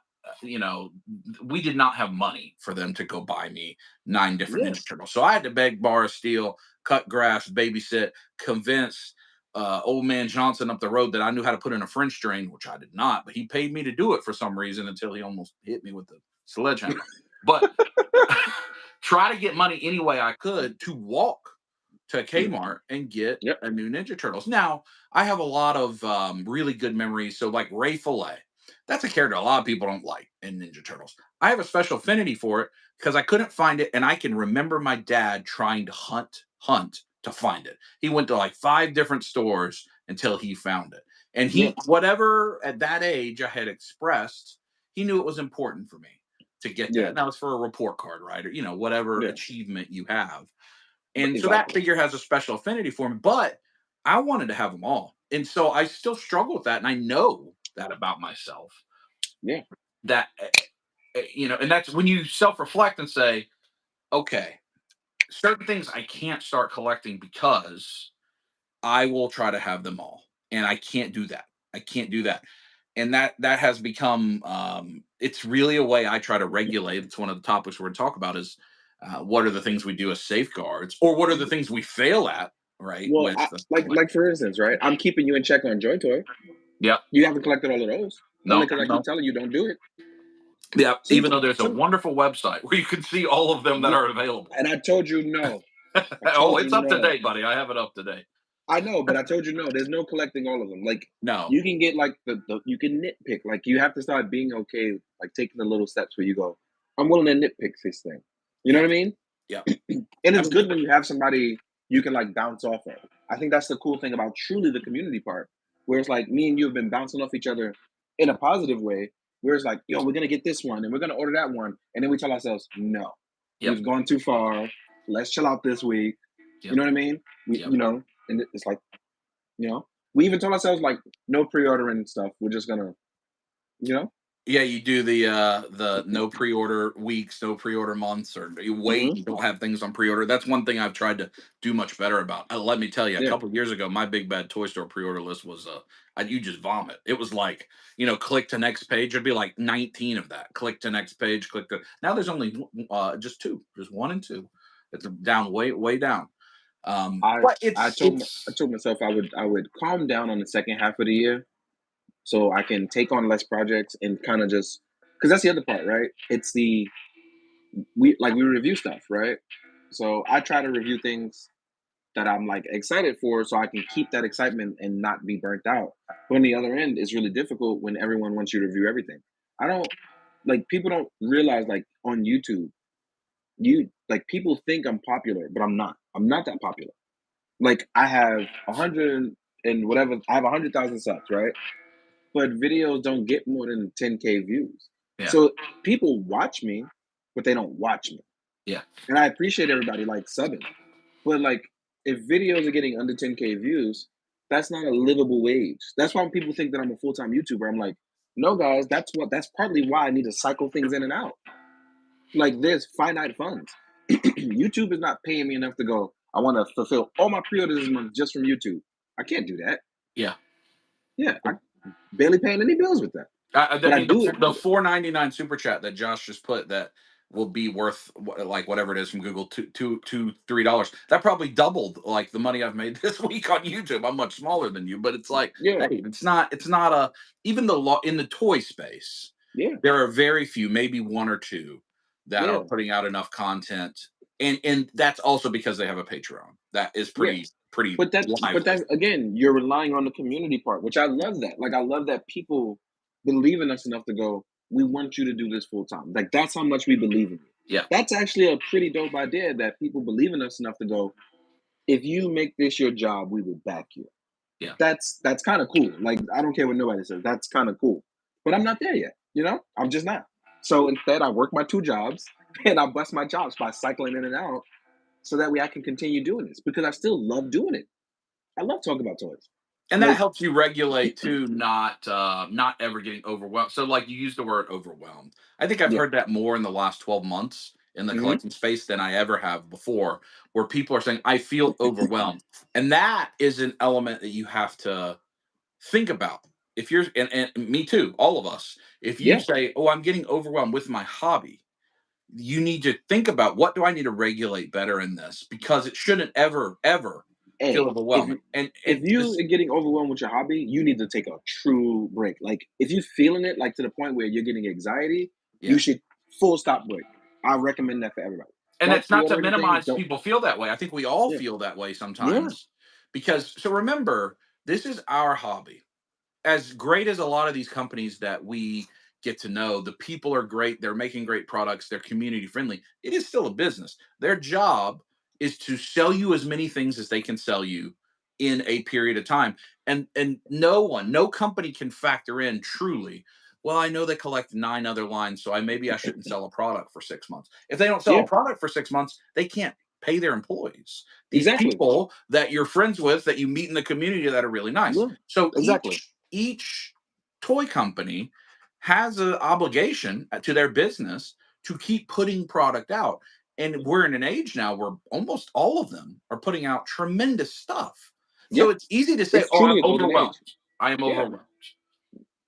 A: we did not have money for them to go buy me 9 different
B: Yeah.
A: Ninja Turtles. So I had to beg, borrow, steal, cut grass, babysit, convince old man Johnson up the road that I knew how to put in a French drain, which I did not, but he paid me to do it for some reason until he almost hit me with the sledgehammer. But try to get money any way I could to walk to Kmart and get
B: Yep.
A: a new Ninja Turtles. Now, I have a lot of really good memories. So, like Ray Fillet, that's a character a lot of people don't like in Ninja Turtles. I have a special affinity for it because I couldn't find it, and I can remember my dad trying to hunt to find it. He went to like 5 different stores until he found it. And
B: Yep.
A: whatever at that age I had expressed, he knew it was important for me to get that.
B: Yeah.
A: And that was for a report card, right? Or, whatever
B: Yeah.
A: achievement you have. And so that
B: Exactly.
A: figure has a special affinity for me, but I wanted to have them all. And so I still struggle with that. And I know that about myself
B: Yeah.
A: that, and that's when you self reflect and say, okay, certain things I can't start collecting because I will try to have them all. And I can't do that. I can't do that. And that has become it's really a way I try to regulate. It's one of the topics we're going to talk about is what are the things we do as safeguards, or what are the things we fail at, right?
B: Well,
A: With the
B: like for instance, right? I'm keeping you in check on Joy Toy.
A: yeah,
B: You haven't collected all of those only
A: no,
B: because I keep
A: no,
B: telling you don't do it.
A: yeah. Even
B: Simple.
A: though there's a
B: Simple.
A: wonderful website where you can see all of them that
B: Yeah.
A: are available.
B: And I told you no. I
A: Oh,
B: told you
A: it's up to
B: no.
A: date, buddy. I have it up to date.
B: I know, but I told you no. There's no collecting all of them. Like,
A: No,
B: you can get like you can nitpick. Like, you have to start being okay, like taking the little steps where you go, I'm willing to nitpick this thing. You know
A: yeah,
B: what I mean?
A: yeah.
B: And
A: I
B: it's
A: mean,
B: good when you have somebody you can like bounce off of. I think that's the cool thing about truly the community part, where it's like me and you have been bouncing off each other in a positive way, where it's like, yo, we're gonna get this one and we're gonna order that one, and then we tell ourselves, no,
A: yep,
B: we've gone too far. Let's chill out this week. You
A: yep,
B: know what I mean?
A: yep.
B: And it's like, we even told ourselves like no pre-ordering stuff. We're just gonna, you know.
A: Yeah, you do the no pre-order weeks, no pre-order months, or you wait,
B: Hmm.
A: you don't have things on pre-order. That's one thing I've tried to do much better about. Let me tell you, a
B: Yeah.
A: couple of years ago, my big bad toy store pre-order list was you just vomit. It was like, click to next page. It'd be like 19 of that. Click to next page, click to now there's only just 2, just 1 and 2. It's down way down.
B: I
A: But
B: I
A: it's
B: told myself I would calm down on the second half of the year so I can take on less projects and kind of just, because that's the other part, right? It's the we review stuff, right? So I try to review things that I'm like excited for, so I can keep that excitement and not be burnt out. But on the other end, it's really difficult when everyone wants you to review everything. I don't like people don't realize like on YouTube, you like people think I'm popular, but I'm not. I'm not that popular. Like I have 100 and whatever. I have 100,000 subs, right? But videos don't get more than 10K views.
A: yeah,
B: So people watch me, but they don't watch me.
A: yeah,
B: And I appreciate everybody like subbing. But like if videos are getting under 10K views, that's not a livable wage. That's why when people think that I'm a full-time YouTuber, I'm like, no guys, that's partly why I need to cycle things in and out. Like there's finite funds. YouTube is not paying me enough to go, I want to fulfill all my pre-orders this month just from YouTube. I can't do that.
A: yeah.
B: Yeah, I barely paying any bills with that. But I do it.
A: The 4.99 super chat that Josh just put that will be worth like whatever it is from Google $3. That probably doubled like the money I've made this week on YouTube. I'm much smaller than you, but it's like,
B: Yeah,
A: hey, it's not a even the law in the toy space.
B: yeah,
A: There are very few, maybe 1 or 2, that are
B: yeah.
A: putting out enough content. And that's also because they have a Patreon. That is
B: Yeah.
A: pretty
B: But
A: lively.
B: that's again, you're relying on the community part, which I love that. Like I love that people believe in us enough to go, we want you to do this full time. Like that's how much we believe in you.
A: Yeah,
B: That's actually a pretty dope idea that people believe in us enough to go, if you make this your job, we will back you.
A: yeah.
B: That's kind of cool. Like I don't care what nobody says. That's kind of cool. But I'm not there yet. I'm just not. So instead, I work my two jobs and I bust my chops by cycling in and out, so that way I can continue doing this because I still love doing it. I love talking about toys.
A: And that
B: Like,
A: helps you regulate too, not ever getting overwhelmed. So like you use the word overwhelmed. I think I've
B: yeah,
A: heard that more in the last 12 months in the
B: hmm
A: collecting space than I ever have before, where people are saying, I feel overwhelmed. And that is an element that you have to think about. If you're and me too, all of us, if you
B: yeah.
A: say, oh, I'm getting overwhelmed with my hobby, you need to think about what do I need to regulate better in this because it shouldn't ever feel
B: Hey,
A: overwhelming.
B: if
A: And
B: you
A: this,
B: are getting overwhelmed with your hobby, you need to take a true break. Like, if you're feeling it, like to the point where you're getting anxiety, you
A: yeah.
B: should full stop break. I recommend that for everybody.
A: And
B: Don't
A: it's not to
B: pre-order anything.
A: minimize
B: Don't.
A: people feel that way. I think we all
B: Yeah,
A: feel that way
B: yeah,
A: sometimes because so remember, this is our hobby. As great as a lot of these companies that we get to know, the people are great, they're making great products, they're community friendly. It is still a business. Their job is to sell you as many things as they can sell you in a period of time. And no company can factor in truly, well, I know they collect 9 other lines, so I shouldn't sell a product for 6 months. If they don't sell a
B: yeah.
A: product for 6 months, they can't pay their employees. These
B: Exactly.
A: people that you're friends with that you meet in the community that are really nice.
B: Yeah,
A: So
B: exactly.
A: each toy company has an obligation to their business to keep putting product out. And we're in an age now where almost all of them are putting out tremendous stuff.
B: Yeah,
A: So it's easy to say,
B: it's
A: "Oh,
B: truly
A: I'm
B: a golden
A: overwhelmed.
B: age.
A: I am
B: Yeah.
A: overwhelmed."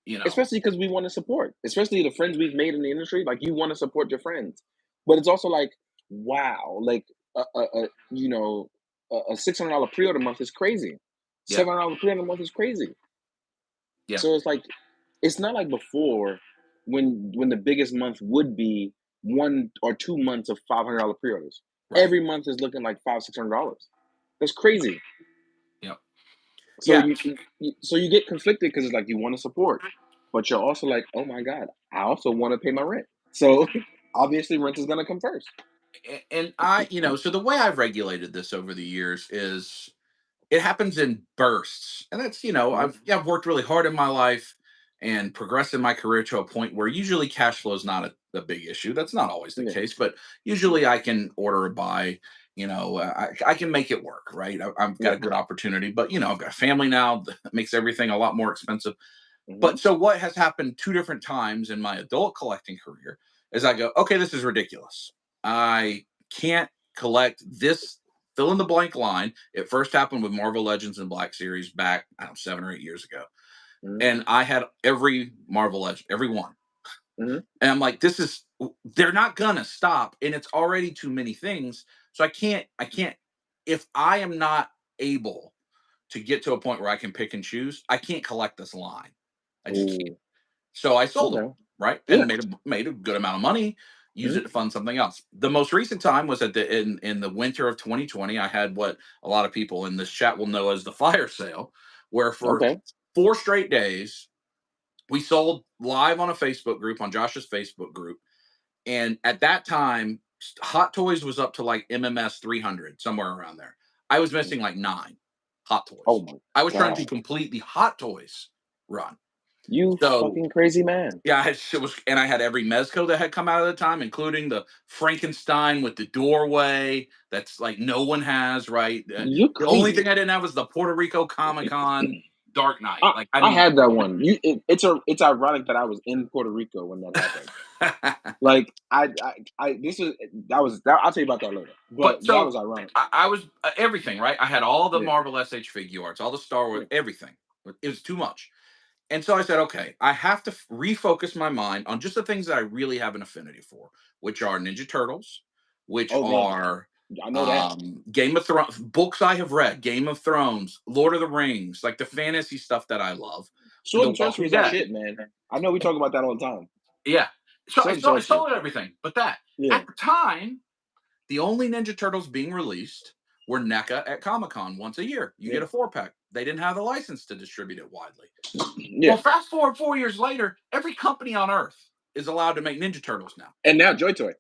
A: You know.
B: Especially because we want to support, especially the friends we've made in the industry. Like you want to support your friends, but it's also like, wow, like a $600 pre-order month is crazy.
A: Yeah.
B: $700 pre-order month is crazy.
A: Yeah.
B: So it's like, it's not like before when the biggest month would be 1 or 2 months of $500 pre-orders.
A: Right.
B: Every month is looking like $500-600. That's crazy.
A: Yep.
B: So
A: Yeah.
B: you get conflicted because it's like you want to support, but you're also like, oh my god, I also want to pay my rent. So obviously, rent is gonna come first.
A: And so the way I've regulated this over the years is it happens in bursts. And that's,
B: Hmm.
A: I've worked really hard in my life and progressed in my career to a point where usually cash flow is not a big issue. That's not always the
B: Yeah,
A: case, but usually I can order or buy, I can make it work, right? I've got
B: yeah.
A: a good opportunity, but I've got a family now that makes everything a lot more expensive.
B: Hmm.
A: But so what has happened two different times in my adult collecting career is I go, okay, this is ridiculous. I can't collect this fill in the blank line. It first happened with Marvel Legends and Black Series back, I don't know, 7 or 8 years ago.
B: Hmm.
A: And I had every Marvel Legend, every one.
B: Hmm.
A: And I'm like, they're not gonna stop. And it's already too many things. So I can't, if I am not able to get to a point where I can pick and choose, I can't collect this line. I just can't.
B: Oh,
A: So I sold them,
B: okay.
A: right?
B: Yeah.
A: And made a good amount of money, use
B: Hmm.
A: it to fund something else. The most recent time was in the winter of 2020. I had what a lot of people in this chat will know as the fire sale, where for
B: Okay.
A: 4 straight days we sold live on a Facebook group, on Josh's Facebook group. And at that time, Hot Toys was up to like MMS 300, somewhere around there. I was
B: Mm.
A: missing like 9 Hot
B: Oh
A: Toys.
B: my
A: I was trying to
B: god,
A: complete the Hot Toys run.
B: you
A: So
B: fucking crazy man.
A: yeah, and I had every Mezco that had come out at the time, including the Frankenstein with the doorway. That's like no one has, right?
B: You're
A: The only
B: crazy.
A: thing I didn't have was the Puerto Rico Comic Con Dark Knight.
B: I
A: Like, I
B: I
A: mean,
B: had that one. It's ironic that I was in Puerto Rico when that happened. Like I this is that was that I'll tell you about that later. But
A: but
B: that
A: so
B: was ironic.
A: I was everything, right? I had all the
B: Yeah.
A: Marvel SH figure arts, all the Star Wars,
B: Yeah.
A: everything. It was too much. And so I said, okay, I have to refocus my mind on just the things that I really have an affinity for, which are Ninja Turtles, which
B: Oh god,
A: are
B: I know that.
A: Game of Thrones books I have read, Game of Thrones, Lord of the Rings, like the fantasy stuff that I love, and
B: Sword
A: The
B: and sorcery
A: Walking
B: is our
A: Dead.
B: shit, man. I know we talk about that all the time.
A: Yeah. So
B: Sword
A: I
B: and
A: sold, I
B: sorcery.
A: sold everything, but that
B: Yeah.
A: at the time The only Ninja Turtles being released were NECA at Comic-Con once a year. You get a 4-pack. They didn't have the license to distribute it widely.
B: Yeah.
A: Well, fast forward 4 years later, every company on Earth is allowed to make Ninja Turtles now.
B: And now Joy Toy.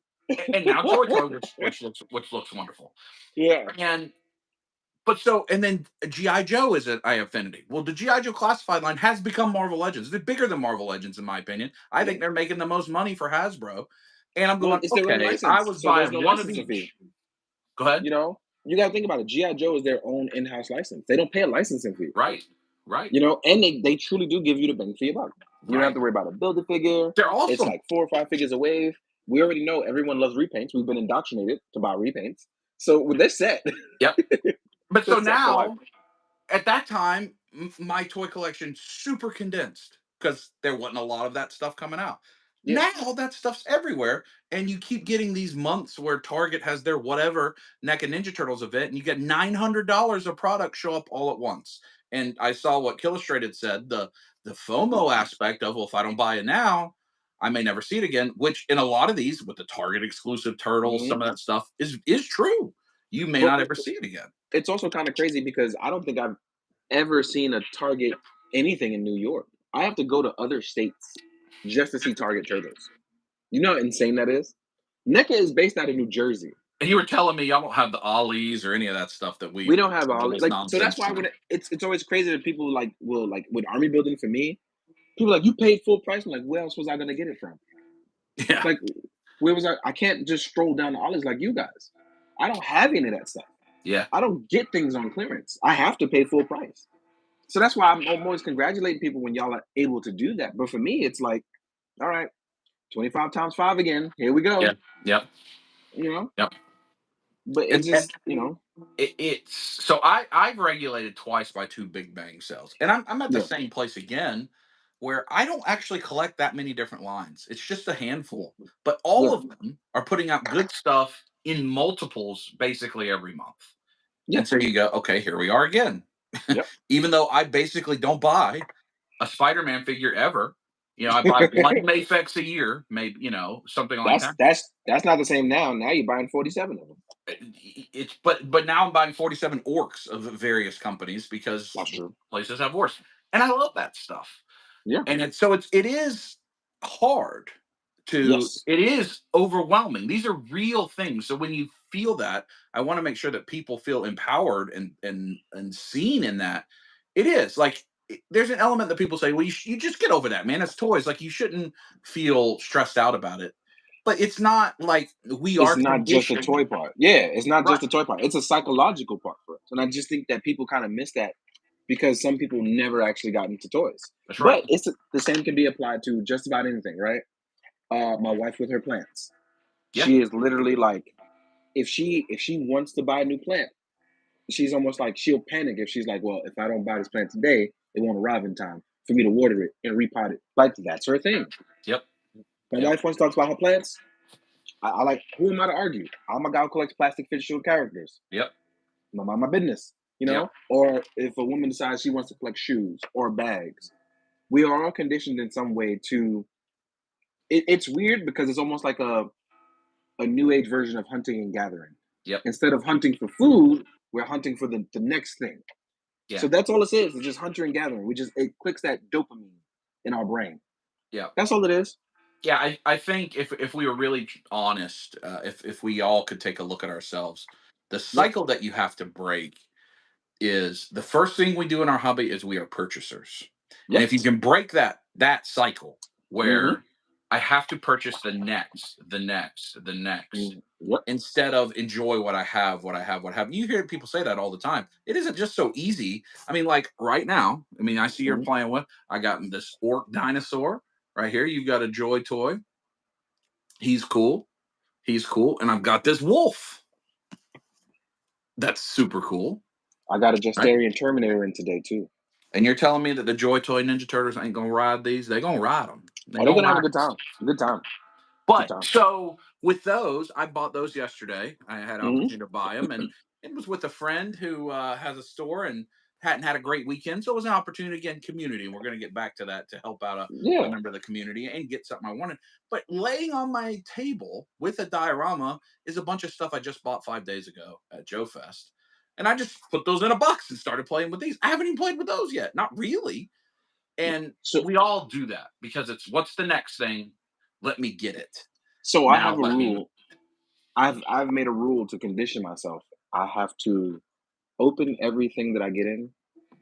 A: And now Joy Toy, which looks wonderful.
B: Yeah.
A: And then G.I. Joe is at Affinity. Well, the G.I. Joe Classified line has become Marvel Legends. They're bigger than Marvel Legends, in my opinion. I think they're making the most money for Hasbro. And I'm
B: Well,
A: going,
B: it's their own
A: okay, I
B: license,
A: was
B: so there's
A: buying
B: no
A: one of
B: licensing fee.
A: each. Go ahead.
B: You know, you got to think about it. G.I. Joe is their own in-house license. They don't pay a licensing fee.
A: Right.
B: You know, and they truly do give you the bang for your buck. You don't have to worry about a build-a-figure.
A: They're awesome.
B: It's like 4 or 5 figures a wave. We already know everyone loves repaints. We've been indoctrinated to buy repaints. So they're set.
A: Yep. But so now,
B: like,
A: at that time, my toy collection super condensed because there wasn't a lot of that stuff coming out.
B: Yeah.
A: Now that stuff's everywhere, and you keep getting these months where Target has their whatever NECA Ninja Turtles event, and you get $900 of product show up all at once. And I saw what Killustrated said, the FOMO aspect of, well, if I don't buy it now, I may never see it again. Which in a lot of these, with the Target exclusive turtles, some of that stuff is true. You may not ever see it again.
B: It's also kind of crazy because I don't think I've ever seen a Target anything in New York. I have to go to other states just to see Target Turtles. You know how insane that is? NECA is based out of New Jersey.
A: And you were telling me y'all don't have the ollies or any of that stuff that
B: We don't have all like
A: nonsense.
B: So that's why when it's always crazy that people will with army building for me, people like, you paid full price. I'm like, where else was I gonna get it from?
A: Yeah.
B: Like, where was I can't just stroll down the ollies like you guys. I don't have any of that stuff.
A: Yeah.
B: I don't get things on clearance. I have to pay full price. So that's why I'm always congratulating people when y'all are able to do that. But for me, it's like, all right, 25 times 5 again. Here we go.
A: Yeah. Yep.
B: You know?
A: Yep.
B: But it's just, you know.
A: It's so I've regulated twice by 2 Big Bang sales. And I'm at the same place again where I don't actually collect that many different lines. It's just a handful. But all of them are putting out good stuff in multiples basically every month. And so you go, okay, here we are again. Even though I basically don't buy a Spider-Man figure ever. You know, I buy one Mafex a year, maybe, you know, something like that.
B: That's not the same now. Now you're buying 47 of them.
A: It's but now I'm buying 47 orcs of various companies because places have orcs, and I love that stuff.
B: Yeah,
A: and it is hard to. It is overwhelming. These are real things. So when you feel that, I want to make sure that people feel empowered and seen in that. It is like there's an element that people say, well, you just get over that, man. It's toys. Like you shouldn't feel stressed out about it. But it's not like
B: it's not just the toy part. Yeah, it's not just the toy part. It's a psychological part for us. And I just think that people kind of miss that because some people never actually got into toys.
A: That's right.
B: But the same can be applied to just about anything, right? My wife with her plants. Yeah. She is literally like, if she wants to buy a new plant, she's almost like she'll panic if she's like, well, if I don't buy this plant today, it won't arrive in time for me to water it and repot it. Like that's her thing.
A: Yep.
B: My wife once talks about her plants. I like, who am I to argue? I'm a guy who collects plastic fictional characters.
A: Yep.
B: Not my business, you know? Yep. Or if a woman decides she wants to collect shoes or bags, we are all conditioned in some way to. It's weird because it's almost like a new age version of hunting and gathering.
A: Yep.
B: Instead of hunting for food, we're hunting for the next thing.
A: Yeah.
B: So that's all it is. It's just hunter and gathering. It clicks that dopamine in our brain.
A: Yeah.
B: That's all it is.
A: Yeah, I think if we were really honest, if we all could take a look at ourselves, the cycle that you have to break is the first thing we do in our hobby is we are purchasers. And if you can break that cycle where I have to purchase the next, instead of enjoy what I have. You hear people say that all the time. It isn't just so easy. I mean, like right now, I see you're playing with, I got this orc dinosaur. Right here, you've got a Joy toy. He's cool. And I've got this wolf. That's super cool.
B: I got a Justarian Terminator in today, too.
A: And you're telling me that the Joy Toy Ninja Turtles ain't going to ride these? They're going to ride them.
B: They're going to have a good time. Good time.
A: But so with those, I bought those yesterday. I had an opportunity to buy them. And it was with a friend who has a store. And hadn't had a great weekend. So it was an opportunity, again, community. And we're going to get back to that to help out a
B: Yeah.
A: member of the community and get something I wanted. But laying on my table with a diorama is a bunch of stuff I just bought 5 days ago at Joe Fest. And I just put those in a box and started playing with these. I haven't even played with those yet. Not really. And
B: So
A: we all do that because it's what's the next thing? Let me get it.
B: so I
A: Now
B: have a
A: let me.
B: rule. I've made a rule to condition myself. I have to open everything that I get in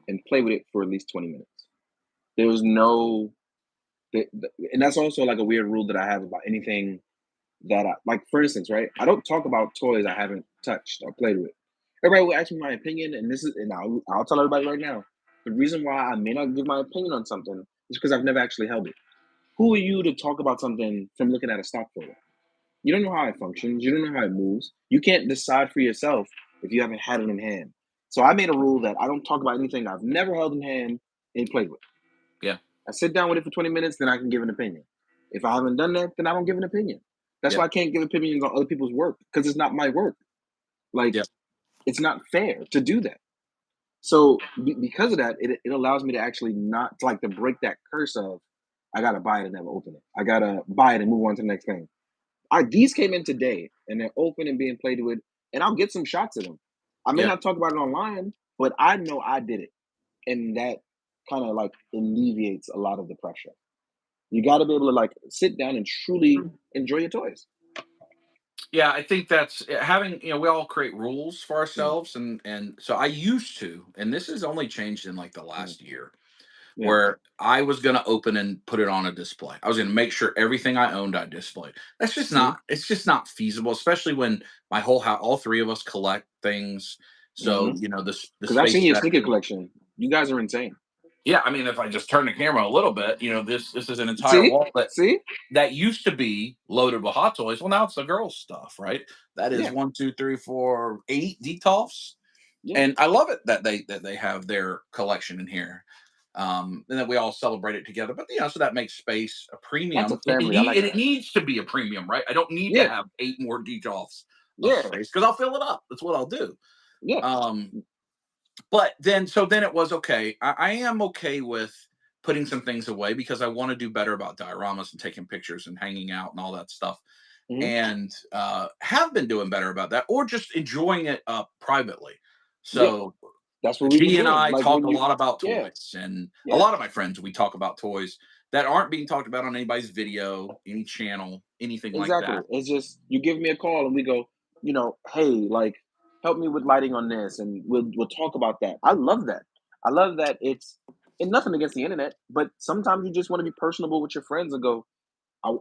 B: and play with it for at least 20 minutes. There's no and that's also like a weird rule that I have about anything that I like. For instance, right? I don't talk about toys I haven't touched or played with. Everybody will ask me my opinion, and I'll tell everybody right now. The reason why I may not give my opinion on something is because I've never actually held it. Who are you to talk about something from looking at a stock photo? You don't know how it functions. You don't know how it moves. You can't decide for yourself if you haven't had it in hand. So I made a rule that I don't talk about anything I've never held in hand and played with.
A: Yeah.
B: I sit down with it for 20 minutes, then I can give an opinion. If I haven't done that, then I don't give an opinion. That's
A: Yeah.
B: why I can't give opinions on other people's work because it's not my work. Like,
A: Yeah.
B: it's not fair to do that. So because of that, it allows me to actually not to like to break that curse of I gotta buy it and never open it. I gotta buy it and move on to the next thing. These came in today and they're open and being played with, and I'll get some shots of them. I may
A: Yeah.
B: not talk about it online, but I know I did it, and that kind of like alleviates a lot of the pressure. You got to be able to like sit down and truly enjoy your toys.
A: Yeah, I think that's having, we all create rules for
B: Mm,
A: ourselves, and so I used to, and this has only changed in like the
B: mm,
A: last year,
B: yeah.
A: where I was going to open and put it on a display. I was going to make sure everything I owned I displayed. That's just
B: See,
A: not it's just not feasible, especially when my whole house, all three of us collect things. So,
B: because
A: the
B: I've seen
A: space
B: your sneaker
A: section.
B: collection. You guys are insane.
A: Yeah, I mean, if I just turn the camera a little bit, this is an entire
B: See,
A: wall
B: see,
A: that used to be loaded with hot toys. Well, now it's the girls' stuff, right? That is
B: yeah,
A: one, two, three, four, 8 detolfs,
B: yeah.
A: and I love it that they have their collection in here, and that we all celebrate it together. But so that makes space a
B: That's a
A: premium.
B: family. I like
A: It
B: that.
A: needs to be a premium, right? I don't need to
B: Yeah,
A: have 8 more detolfs of
B: yeah,
A: space because I'll fill it up. That's what I'll do.
B: yeah,
A: Um, but then it was okay. I am okay with putting some things away because I want to do better about dioramas and taking pictures and hanging out and all that stuff.
B: hmm
A: And have been doing better about that, or just enjoying it privately.
B: yeah.
A: So
B: That's what we were
A: G and
B: doing.
A: I
B: Like
A: talk
B: when
A: a
B: you,
A: lot about
B: yeah,
A: toys, and a
B: yeah.
A: lot of my friends, we talk about toys that aren't being talked about on anybody's video, any channel, anything like
B: Exactly.
A: that.
B: It's just you give me a call and we go, hey, like help me with lighting on this and we'll talk about that. I love that. I love that it's and nothing against the internet, but sometimes you just want to be personable with your friends and go,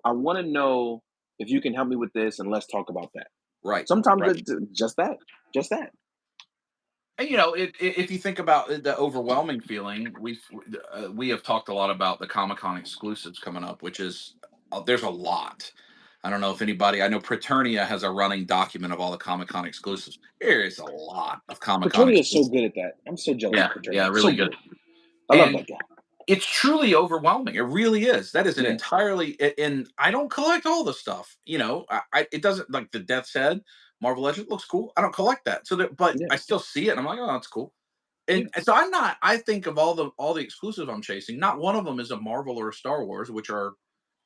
B: I want to know if you can help me with this and let's talk about that.
A: Right,
B: Sometimes
A: right.
B: just that. Just that.
A: And if you think about the overwhelming feeling, we have talked a lot about the Comic Con exclusives coming up, which is there's a lot. I don't know if anybody. I know Praeternia has a running document of all the Comic Con exclusives. There is a lot of Comic Con
B: Paternia is so
A: exclusives.
B: good at that. I'm so jealous
A: Yeah,
B: of
A: yeah,
B: Paternia. So
A: really good.
B: good. I love
A: And
B: that guy.
A: it's truly overwhelming. It really is. That is an
B: Yeah.
A: entirely. And I don't collect all the stuff. It doesn't like the Death's Head Marvel Legend looks cool. I don't collect that. But
B: Yeah.
A: I still see it. And I'm like, oh, that's cool.
B: Yeah.
A: And so I'm not. I think of all the exclusives I'm chasing. Not one of them is a Marvel or a Star Wars, which are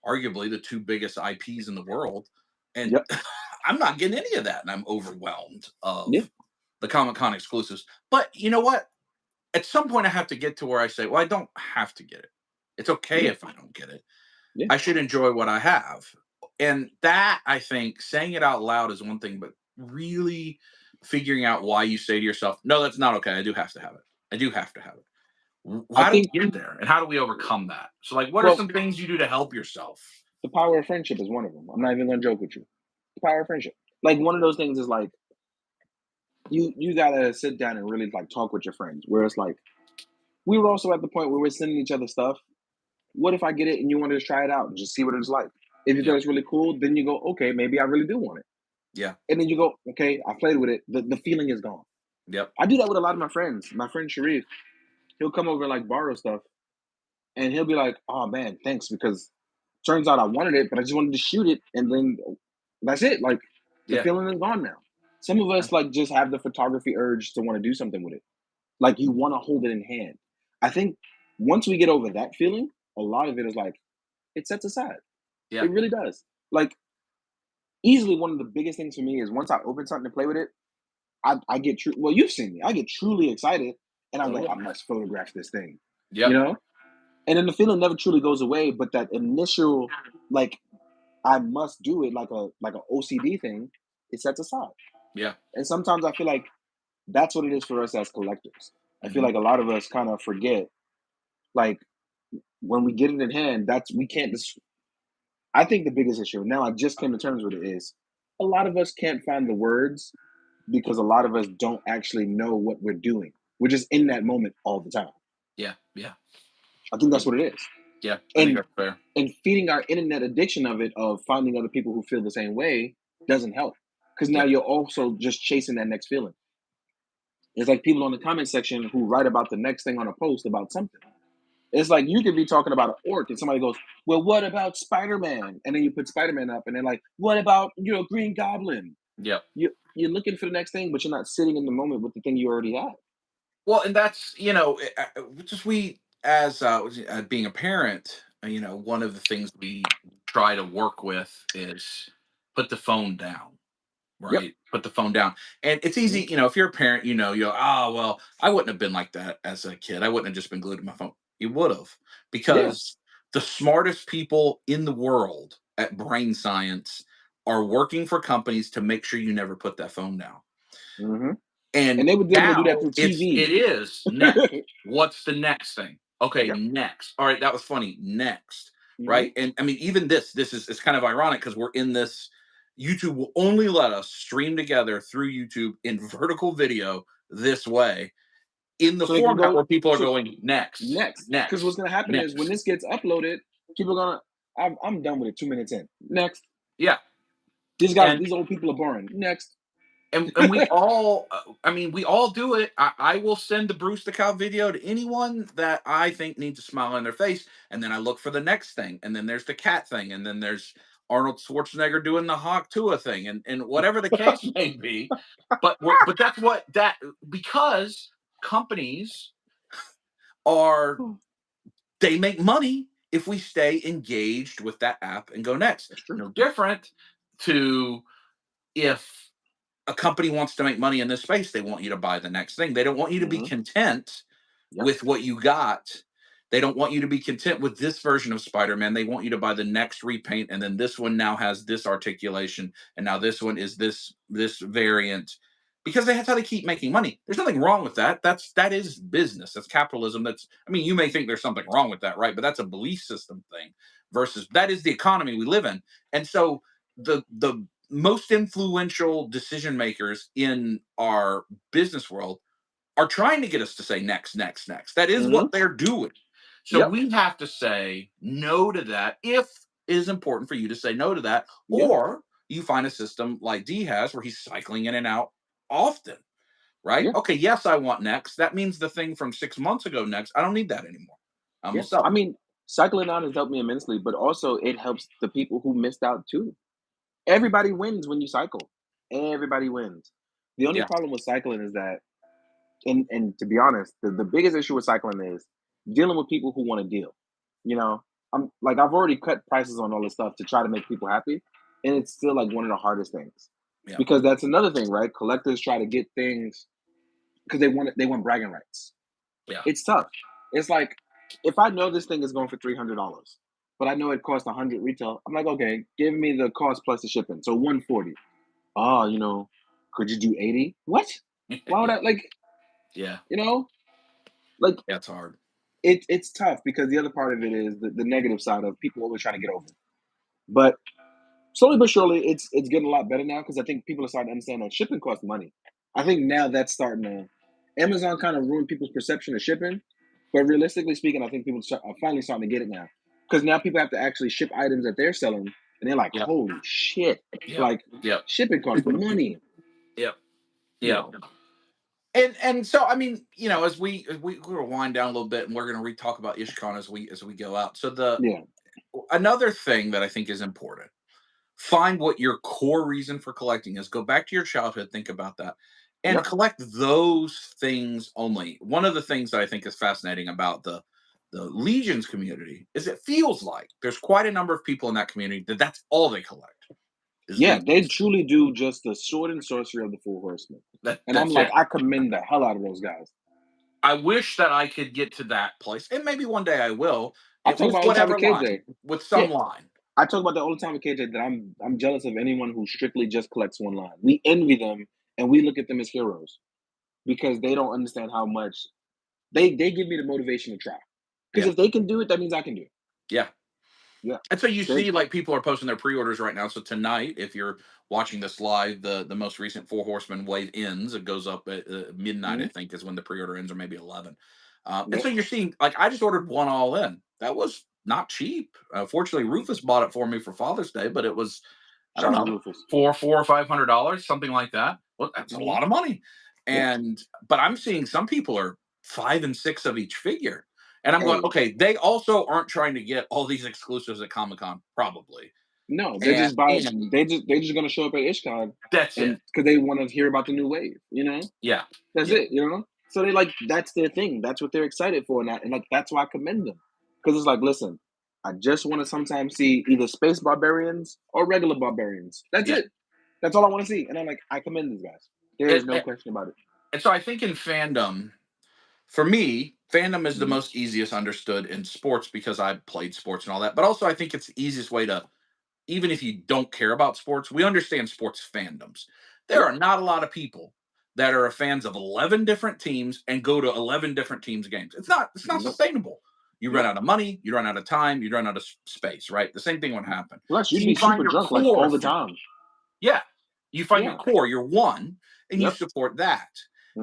A: arguably the two biggest IPs in the world. And
B: Yep.
A: I'm not getting any of that, and I'm overwhelmed
B: Yeah.
A: of the Comic Con exclusives. But you know what? At some point, I have to get to where I say, well, I don't have to get it. It's okay
B: Yeah.
A: if I don't get it.
B: Yeah.
A: I should enjoy what I have. And that, I think, saying it out loud is one thing, but really figuring out why you say to yourself, no, that's not okay. I do have to have it. I do have to have it.
B: I
A: How do
B: think
A: we get there? And how do we overcome that? So, like, what are
B: well,
A: some things you do to help yourself?
B: the power of friendship is one of them. I'm not even gonna joke with you. The power of friendship. Like one of those things is like you gotta sit down and really like talk with your friends. Where it's like we were also at the point where we're sending each other stuff. What if I get it and you want to just try it out and just see what it's like? If you feel
A: Yep.
B: it's really cool, then you go, okay, maybe I really do want it.
A: Yeah.
B: And then you go, okay, I played with it. The feeling is gone.
A: Yep.
B: I do that with a lot of my friends. My friend Sharif, he'll come over and like borrow stuff and he'll be like, oh man, thanks. Because turns out I wanted it, but I just wanted to shoot it. And then that's it. Like the
A: Yeah.
B: feeling is gone now. Some of us like just have the photography urge to want to do something with it. Like you want to hold it in hand. I think once we get over that feeling, a lot of it is like it sets aside.
A: Yeah.
B: It really does. Like easily one of the biggest things for me is once I open something to play with it, I get true. Well, you've seen me. I get truly excited, and I'm
A: Oh
B: like,
A: yeah.
B: I must photograph this thing, you
A: Yep.
B: know. And then the feeling never truly goes away, but that initial like I must do it like a OCD thing, it sets aside.
A: Yeah.
B: And sometimes I feel like that's what it is for us as collectors. I feel
A: Hmm.
B: like a lot of us kind of forget, like when we get it in hand, that's we can't. I think the biggest issue now I just came to terms with it is a lot of us can't find the words because a lot of us don't actually know what we're doing. We're just in that moment all the time.
A: Yeah. Yeah.
B: I think
A: Yeah.
B: that's what it is.
A: Yeah. I think
B: And
A: that's fair.
B: and feeding our internet addiction of it of finding other people who feel the same way doesn't help. Because now
A: Yeah.
B: you're also just chasing that next feeling. It's like people on the comment section who write about the next thing on a post about something. It's like you could be talking about an orc and somebody goes, well, what about Spider-Man? And then you put Spider-Man up and they're like, what about Green Goblin?
A: Yep.
B: You're looking for the next thing, but you're not sitting in the moment with the thing you already have.
A: Well, and that's just we as being a parent, one of the things we try to work with is put the phone down.
B: Yep.
A: Right? Put the phone down. And it's
B: Mhm.
A: easy, if you're a parent, you're, oh, well, I wouldn't have been like that as a kid. I wouldn't have just been glued to my phone. You would have,
B: Yeah.
A: because the smartest people in the world at brain science are working for companies to make sure you never put that phone down.
B: Hmm. And
A: And
B: they would be able to do that
A: now
B: through
A: it
B: TV.
A: is next. What's the next thing? Okay,
B: Yep.
A: next. All right, that was funny. Next,
B: Hmm.
A: right? And I mean, even this is it's kind of ironic because we're in this. YouTube will only let us stream together through YouTube in vertical video this way, in the
B: So they can
A: format
B: go
A: where people are
B: so
A: going next,
B: next. Because what's
A: next,
B: gonna happen is when
A: next.
B: this gets uploaded, people are gonna I'm done with it 2 minutes in. Next.
A: Yeah,
B: These
A: and
B: these old people are boring. Next.
A: and we all I mean we all do it. I will send the Bruce the Cow video to anyone that I think needs a smile on their face, and then I look for the next thing, and then there's the cat thing, and then there's Arnold Schwarzenegger doing the Hawk Tua thing, and whatever the case may be. But that's what that because companies are they make money if we stay engaged with that app and go next.
B: That's true.
A: No different to if a company wants to make money in this space, they want you to buy the next thing. They don't want you to be
B: Hmm.
A: content
B: Yep.
A: with what you got. They don't want you to be content with this version of Spider-Man. They want you to buy the next repaint, and then this one now has this articulation, and now this one is this variant. Because that's how they keep making money. There's nothing wrong with that. That is business. That's capitalism. That's I mean, you may think there's something wrong with that, right? But that's a belief system thing versus that is the economy we live in. And so the most influential decision makers in our business world are trying to get us to say next, next, next. That is
B: Hmm.
A: what they're doing. So
B: Yep.
A: we have to say no to that if it is important for you to say no to that,
B: Yeah.
A: or you find a system like D has where he's cycling in and out often, right?
B: Yeah.
A: Okay, yes, I want next. That means the thing from 6 months ago next. I don't need that anymore. I'm
B: Yeah.
A: gonna sell
B: I
A: it.
B: mean, cycling out has helped me immensely, but also it helps the people who missed out too. Everybody wins when you cycle. Everybody wins. The only
A: Yeah,
B: problem with cycling is that, and to be honest, the biggest issue with cycling is dealing with people who want to deal. You know, I'm like I've already cut prices on all this stuff to try to make people happy, and it's still like one of the hardest things
A: yeah,
B: because that's another thing, right? Collectors try to get things because they want bragging rights.
A: yeah,
B: It's tough. It's like if I know this thing is going for $300, but I know it costs 100 retail, I'm like, okay, give me the cost plus the shipping, so 140. Oh, could you do 80? What? Why would
A: yeah,
B: I like?
A: yeah.
B: You know, like
A: That's hard.
B: it's tough because the other part of it is the negative side of people always trying to get over. But slowly but surely, it's getting a lot better now because I think people are starting to understand that shipping costs money. I think now that's starting to. Amazon kind of ruined people's perception of shipping, but realistically speaking, I think people are finally starting to get it now because now people have to actually ship items that they're selling, and they're like,
A: Yep,
B: "Holy shit!"
A: yep,
B: Like
A: yep,
B: shipping costs money.
A: yep,
B: You
A: yep.
B: know.
A: And so I mean, as we we're gonna wind down a little bit, and we're gonna talk about IshCon as we go out. So the
B: Yeah.
A: another thing that I think is important: find what your core reason for collecting is. Go back to your childhood, think about that, and
B: Yep.
A: collect those things only. One of the things that I think is fascinating about the Legions community is it feels like there's quite a number of people in that community that's all they collect is
B: Yeah, they
A: Legions.
B: truly do just the sword and sorcery of the Four Horsemen. And I'm
A: That's
B: like,
A: it.
B: I commend the hell out of those guys.
A: I wish that I could get to that place, and maybe one day I will,
B: I
A: and
B: talk
A: with
B: about all the time with
A: whatever line,
B: KJ.
A: with
B: Yeah,
A: some line.
B: I talk about that all the time with KJ that I'm jealous of anyone who strictly just collects one line. We envy them and we look at them as heroes because they don't understand how much they give me the motivation to try. Because
A: Yeah,
B: if they can do it, that means I can do it.
A: yeah.
B: Yeah.
A: And so you
B: They,
A: see, like people are posting their pre-orders right now. So tonight, if you're watching this live, the most recent Four Horsemen wave ends. It goes up at midnight, I
B: mhm,
A: think, is when the pre-order ends, or maybe 11. And so
B: yep.
A: you're seeing, like, I just ordered one all in. That was not cheap. Fortunately, Rufus bought it for me for Father's Day, but it was, I don't
B: Shout out to
A: know,
B: Rufus.
A: four or $500, something like that. Well, that's a
B: Hmm.
A: lot of money.
B: Yeah.
A: And but I'm seeing some people are 5 and 6 of each figure. And I'm going,
B: Hey,
A: okay, they also aren't trying to get all these exclusives at Comic Con, probably.
B: no, they
A: And
B: just buy.
A: and
B: They just gonna show up at IshCon,
A: that's
B: and
A: it.
B: because they want to hear about the new wave. You know,
A: Yeah.
B: that's
A: Yeah.
B: it. You know, so they like that's their thing. That's what they're excited for, and like that's why I commend them. Because it's like, listen, I just want to sometimes see either space barbarians or regular barbarians. That's
A: Yeah.
B: it. That's all I want to see. And I'm like, I commend these guys. There
A: And,
B: is no
A: and,
B: question about it.
A: and so I think in fandom, for me, fandom is the
B: Hmm.
A: most easiest understood in sports because I've played sports and all that. But also I think it's the easiest way to, even if you don't care about sports, we understand sports fandoms. There
B: Yep.
A: are not a lot of people that are fans of 11 different teams and go to 11 different teams games. It's not
B: Nope.
A: sustainable. You run
B: Nope.
A: out of money, you run out of time, you run out of space, right? The same thing would happen.
B: Plus,
A: So
B: you'd
A: you
B: be
A: find
B: super
A: your
B: drunk like
A: core
B: all the
A: fan.
B: time.
A: Yeah. You find your
B: Yeah.
A: core, your one, and you
B: Yep.
A: support that.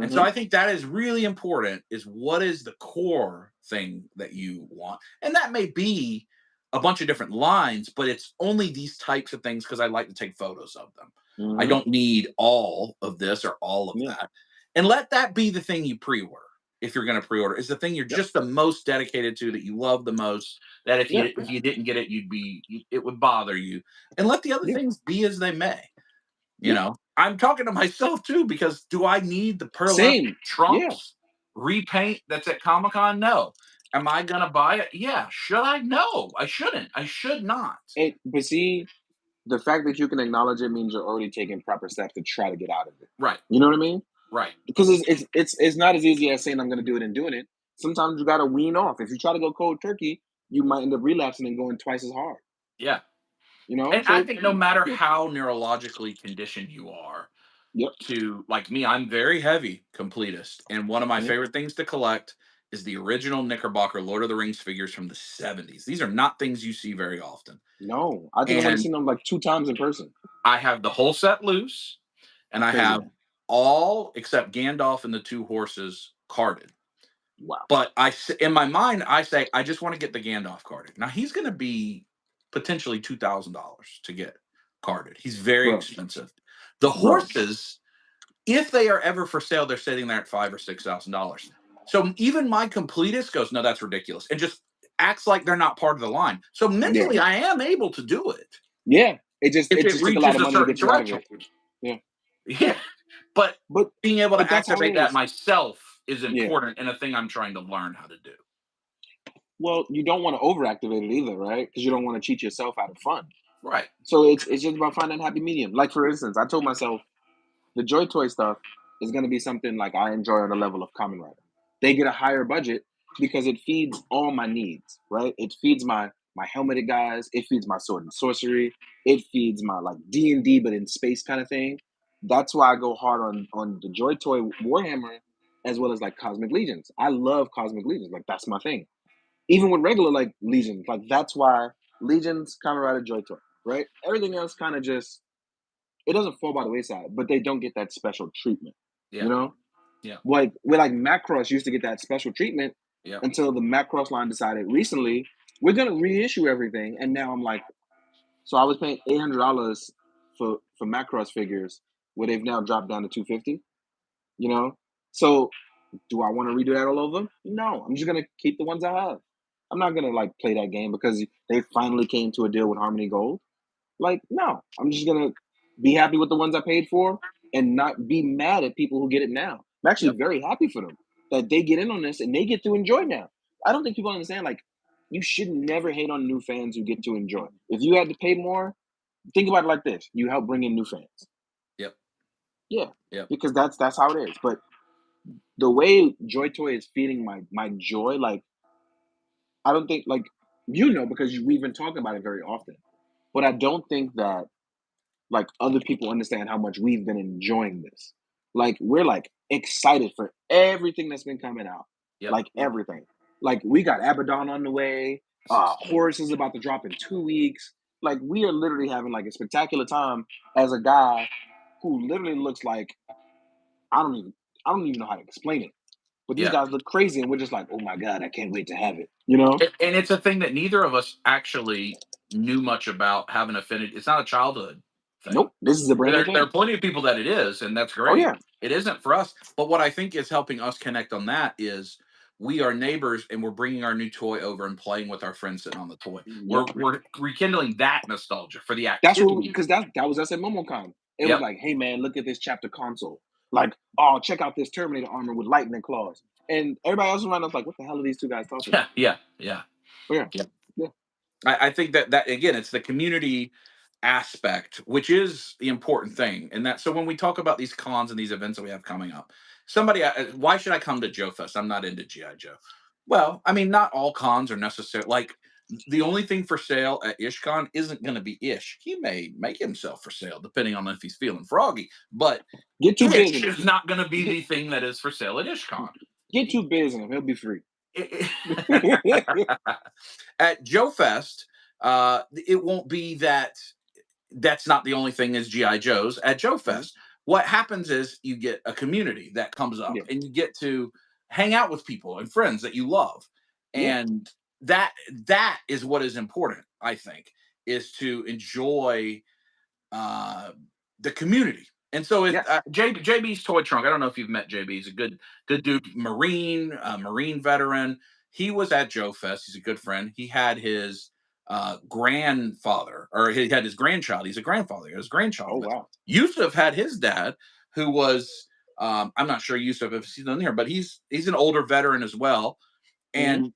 A: And so
B: Hmm.
A: I think that is really important is what is the core thing that you want? And that may be a bunch of different lines, but it's only these types of things because I like to take photos of them. I
B: Hmm.
A: don't need all of this or all of
B: Yeah.
A: that. And let that be the thing you pre-order. If you're going to pre-order, is the thing you're
B: Yep.
A: just the most dedicated to, that you love the most. That
B: Yeah.
A: if you didn't get it, it would bother you. And let the other
B: Yeah.
A: things be as they may.
B: Yeah.
A: I'm talking to myself too because do I need the pearl
B: Same. Yeah.
A: trunks repaint that's at Comic Con? No. Am I gonna buy it? Yeah. Should I? No, I shouldn't. I should not.
B: But see, the fact that you can acknowledge it means you're already taking proper steps to try to get out of it.
A: Right.
B: You know what I mean?
A: Right.
B: Because it's not as easy as saying I'm going to do it and doing it. Sometimes you got to wean off. If you try to go cold turkey, you might end up relapsing and going twice as hard.
A: Yeah.
B: You know?
A: And I
B: So
A: think no matter
B: yeah.
A: how neurologically conditioned you are,
B: Yep.
A: to like me, I'm very heavy completist. And one of my
B: Mhm.
A: favorite things to collect is the original Knickerbocker Lord of the Rings figures from the 70s. These are not things you see very often.
B: No, I think I've only
A: And
B: seen them like 2 times in person.
A: I have the whole set loose, and
B: That's
A: I
B: crazy,
A: have
B: man.
A: all except Gandalf and the two horses carded.
B: Wow.
A: But in my mind, I say I just want to get the Gandalf carded. Now he's going to be potentially $2,000 to get carded. He's very
B: Bro,
A: expensive. The
B: bro.
A: horses, if they are ever for sale, they're sitting there at $5,000 or $6,000. So even my completist goes, no, that's ridiculous, and just acts like they're not part of the line. So
B: Yeah.
A: mentally, I am able to do it
B: Yeah.
A: if
B: it
A: it
B: just took a lot
A: reaches
B: of
A: a
B: money to
A: certain
B: get you out of it.
A: threshold.
B: Yeah.
A: Yeah, but
B: But
A: being able
B: but
A: to
B: that's how it
A: activate that
B: is.
A: myself is
B: Yeah.
A: important, and a thing I'm trying to learn how to do.
B: Well, you don't want to overactivate it either, right? Because you don't want to cheat yourself out of fun.
A: Right.
B: So it's just about finding a happy medium. Like for instance, I told myself the Joy Toy stuff is going to be something like I enjoy on the level of Common Rider. They get a higher budget because it feeds all my needs, right? It feeds my helmeted guys. It feeds my sword and sorcery. It feeds my like D&D but in space kind of thing. That's why I go hard on the Joy Toy Warhammer as well as like Cosmic Legions. I love Cosmic Legions. Like that's my thing. Even with regular like Legions, like that's why Legions, Kamen Rider, Joy Toy, right? Everything else kind of just it doesn't fall by the wayside, but they don't get that special treatment. You
A: Yeah.
B: know,
A: Yeah.
B: like we're like Macross used to get that special treatment
A: Yeah.
B: until the Macross line decided recently we're gonna reissue everything, and now I'm like, so I was paying $800 for Macross figures, where they've now dropped down to 250. You know, so do I want to redo that all over? No, I'm just gonna keep the ones I have. I'm not gonna like play that game because they finally came to a deal with Harmony Gold. Like, no, I'm just gonna be happy with the ones I paid for and not be mad at people who get it now. I'm actually
A: Yep.
B: very happy for them that they get in on this and they get to enjoy now. I don't think people understand, like, you should never hate on new fans who get to enjoy. If you had to pay more, think about it like this: you help bring in new fans.
A: Yep.
B: Yeah,
A: Yep.
B: because that's how it is. But the way Joy Toy is feeding my joy, like, I don't think, like, because we've been talking about it very often. But I don't think that, like, other people understand how much we've been enjoying this. Like, we're like excited for everything that's been coming out.
A: Yep.
B: Like everything. Like, we got Abaddon on the way.
A: It's exciting.
B: Horus is about to drop in 2 weeks. Like, we are literally having like a spectacular time as a guy who literally looks like, I don't even I don't even know how to explain it. But these
A: Yeah.
B: guys look crazy, and we're just like, oh my god, I can't wait to have it. You know?
A: And it's a thing that neither of us actually knew much about having affinity. It's not a childhood thing.
B: Nope. This is a brand new
A: There are
B: thing.
A: plenty of people that it is, and that's
B: Oh
A: great.
B: yeah.
A: It isn't for us. But what I think is helping us connect on that is we are neighbors and we're bringing our new toy over and playing with our friends sitting on the toy.
B: Yep.
A: We're rekindling that nostalgia for the
B: That's what,
A: activity.
B: because that was us at MomoCon. It was
A: Yep.
B: like, hey man, look at this chapter console. Like, oh, check out this Terminator armor with lightning claws. And everybody else around us like, what the hell are these two guys talking
A: Yeah.
B: about?
A: Yeah. Yeah.
B: But yeah,
A: Yeah.
B: yeah,
A: I think that again, it's the community aspect, which is the important thing. And that so when we talk about these cons and these events that we have coming up, why should I come to Joe Fest? I'm not into GI Joe. Well, I mean, not all cons are necessary. Like the only thing for sale at IshCon isn't going to be Ish. He may make himself for sale depending on if he's feeling froggy. But
B: get too big
A: Ish
B: in him.
A: is not going to be
B: Get
A: the thing that is for sale at IshCon.
B: get too big in him. He'll be free.
A: At Joe Fest, it won't be that that's not the only thing as GI Joes at Joe
B: Mhm.
A: Fest. What happens is you get a community that comes up,
B: Yeah,
A: and you get to hang out with people and friends that you love,
B: yeah,
A: and that is what is important. I think is to enjoy uh, the community. And so
B: yeah.
A: JB's Toy Trunk. I don't know if you've met JB. He's a good dude, Marine veteran. He was at Joe Fest. He's a good friend. He had his grandfather, or he had his grandchild. He's a grandfather. His grandchild
B: Oh
A: with him.
B: wow.
A: Yusuf had his dad, who was I'm not sure Yusuf if he's in here, but he's an older veteran as well.
B: Hmm.
A: And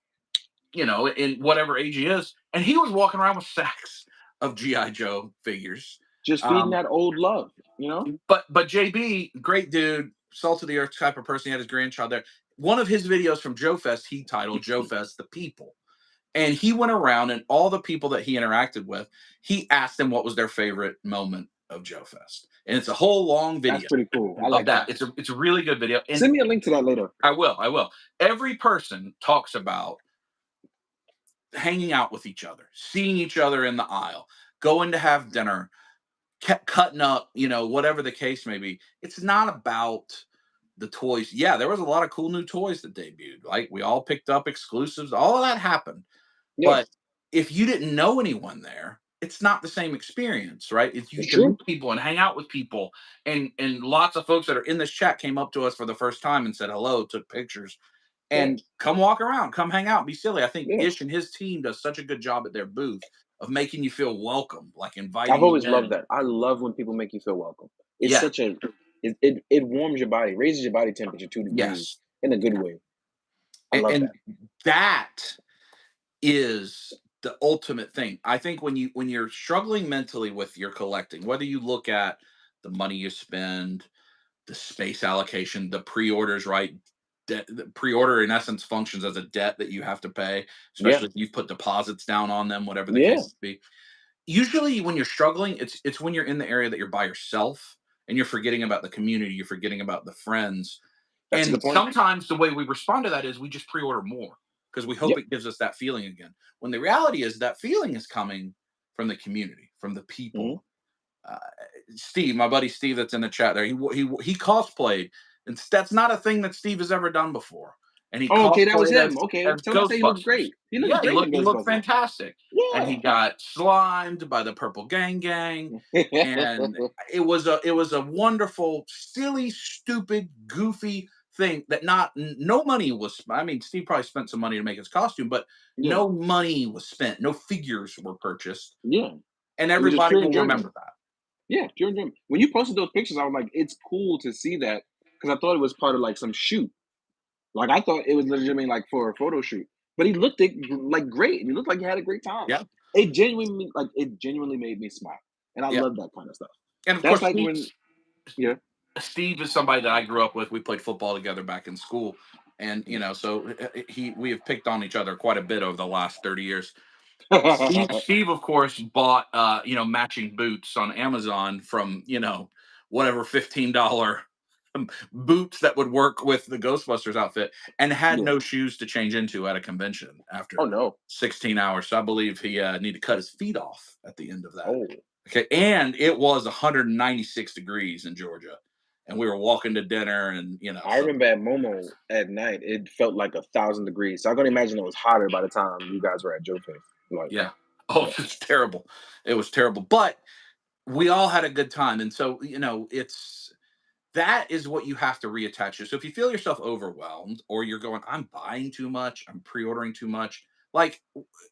A: in whatever age he is, and he was walking around with sacks of GI Joe figures.
B: Just feeding
A: Um,
B: that old love, you know?
A: but JB, great dude, salt of the earth type of person. He had his grandchild there. One of his videos from Joe Fest, he titled Joe Fest the People. And he went around and all the people that he interacted with, he asked them what was their favorite moment of Joe Fest. And it's a whole long
B: That's
A: video
B: pretty cool. I
A: of
B: like
A: that.
B: that.
A: It's a really good video. And
B: Send me a link to that later.
A: I will. I will. Every person talks about hanging out with each other, seeing each other in the aisle, going to have dinner, kept cutting up, whatever the case may be. It's not about the toys. Yeah, there was a lot of cool new toys that debuted. Like we all picked up exclusives. All of that happened.
B: Yeah,
A: But if you didn't know anyone there, it's not the same experience, right? If you
B: it's
A: get to meet
B: true.
A: people and hang out with people, and lots of folks that are in this chat came up to us for the first time and said hello, took pictures,
B: Yeah,
A: and come walk around, come hang out, be silly. I think
B: yeah.
A: Ish and his team does such a good job at their booth of making you feel welcome, like
B: I've
A: inviting you
B: always loved
A: in.
B: that. I love when people make you feel welcome. It's
A: Yeah.
B: such a it warms your body, raises your body temperature 2 degrees
A: Yes.
B: in a good way. I love
A: And
B: that.
A: that is the ultimate thing. I think when you're struggling mentally with your collecting, whether you look at the money you spend, the space allocation, the pre-orders, right? The pre-order in essence functions as a debt that you have to pay,
B: Yeah,
A: especially if you've put deposits down on them, whatever the
B: yeah.
A: case may be. Usually when you're struggling, it's when you're in the area that you're by yourself and you're forgetting about the community, you're forgetting about the friends.
B: That's a good
A: And
B: point.
A: sometimes the way we respond to that is we just pre-order more because we hope
B: Yep.
A: it gives us that feeling again. When the reality is that feeling is coming from the community, from the
B: Hmm.
A: people. Uh, Steve, my buddy Steve, that's in the chat there, he cosplayed, and that's not a thing that Steve has ever done before. And he
B: Oh, okay, that was
A: cosplayed
B: him. Okay,
A: as
B: tell him I say he looked
A: Ghostbusters.
B: great. He looked
A: Yeah, he
B: great in
A: looked he looked
B: Ghostbusters.
A: fantastic, and he
B: Yeah.
A: got slimed by the Purple Gang, and it was a wonderful, silly, stupid, goofy thing that no money was. I mean, Steve probably spent some money to make his costume, but
B: Yeah,
A: no money was spent. No figures were purchased,
B: yeah.
A: and
B: It was just
A: everybody
B: pure
A: will
B: enjoyment.
A: remember that.
B: Yeah, pure enjoyment. When you posted those pictures, I was like, it's cool to see that because I thought it was part of like some shoot. Like I thought it was legitimately like for a photo shoot. But he looked like great. And he looked like he had a great time.
A: Yeah.
B: It genuinely made me smile. And I
A: Yeah.
B: love that kind of stuff.
A: And of
B: That's
A: course,
B: like when yeah.
A: Steve is somebody that I grew up with. We played football together back in school, and so we have picked on each other quite a bit over the last 30 years. Steve, of course, bought matching boots on Amazon from whatever $15 boots that would work with the Ghostbusters outfit, and had
B: Yeah.
A: no shoes to change into at a convention
B: Oh
A: after
B: no.
A: 16 hours. So I believe he need to cut his feet off at the end of that.
B: Oh.
A: Okay, and it was 196 degrees in Georgia, and we were walking to dinner, and
B: I
A: so
B: remember at Momo at night, it felt like 1,000 degrees. So I can imagine it was hotter by the time you guys were at Joe Fest. Like,
A: yeah. Oh,
B: yeah.
A: it's terrible. It was terrible, but we all had a good time, and so it's that is what you have to reattach to. So if you feel yourself overwhelmed, or you're going, I'm buying too much, I'm pre-ordering too much, like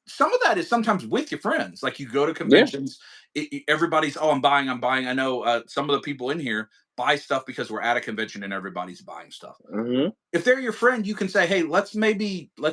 A: some of that is sometimes with your friends. Like you go to
B: Yeah.
A: conventions, everybody's, oh, I'm buying. I know some of the people in here buy stuff because we're at a convention and everybody's buying stuff.
B: Hmm.
A: If they're your friend, you can say, hey, let's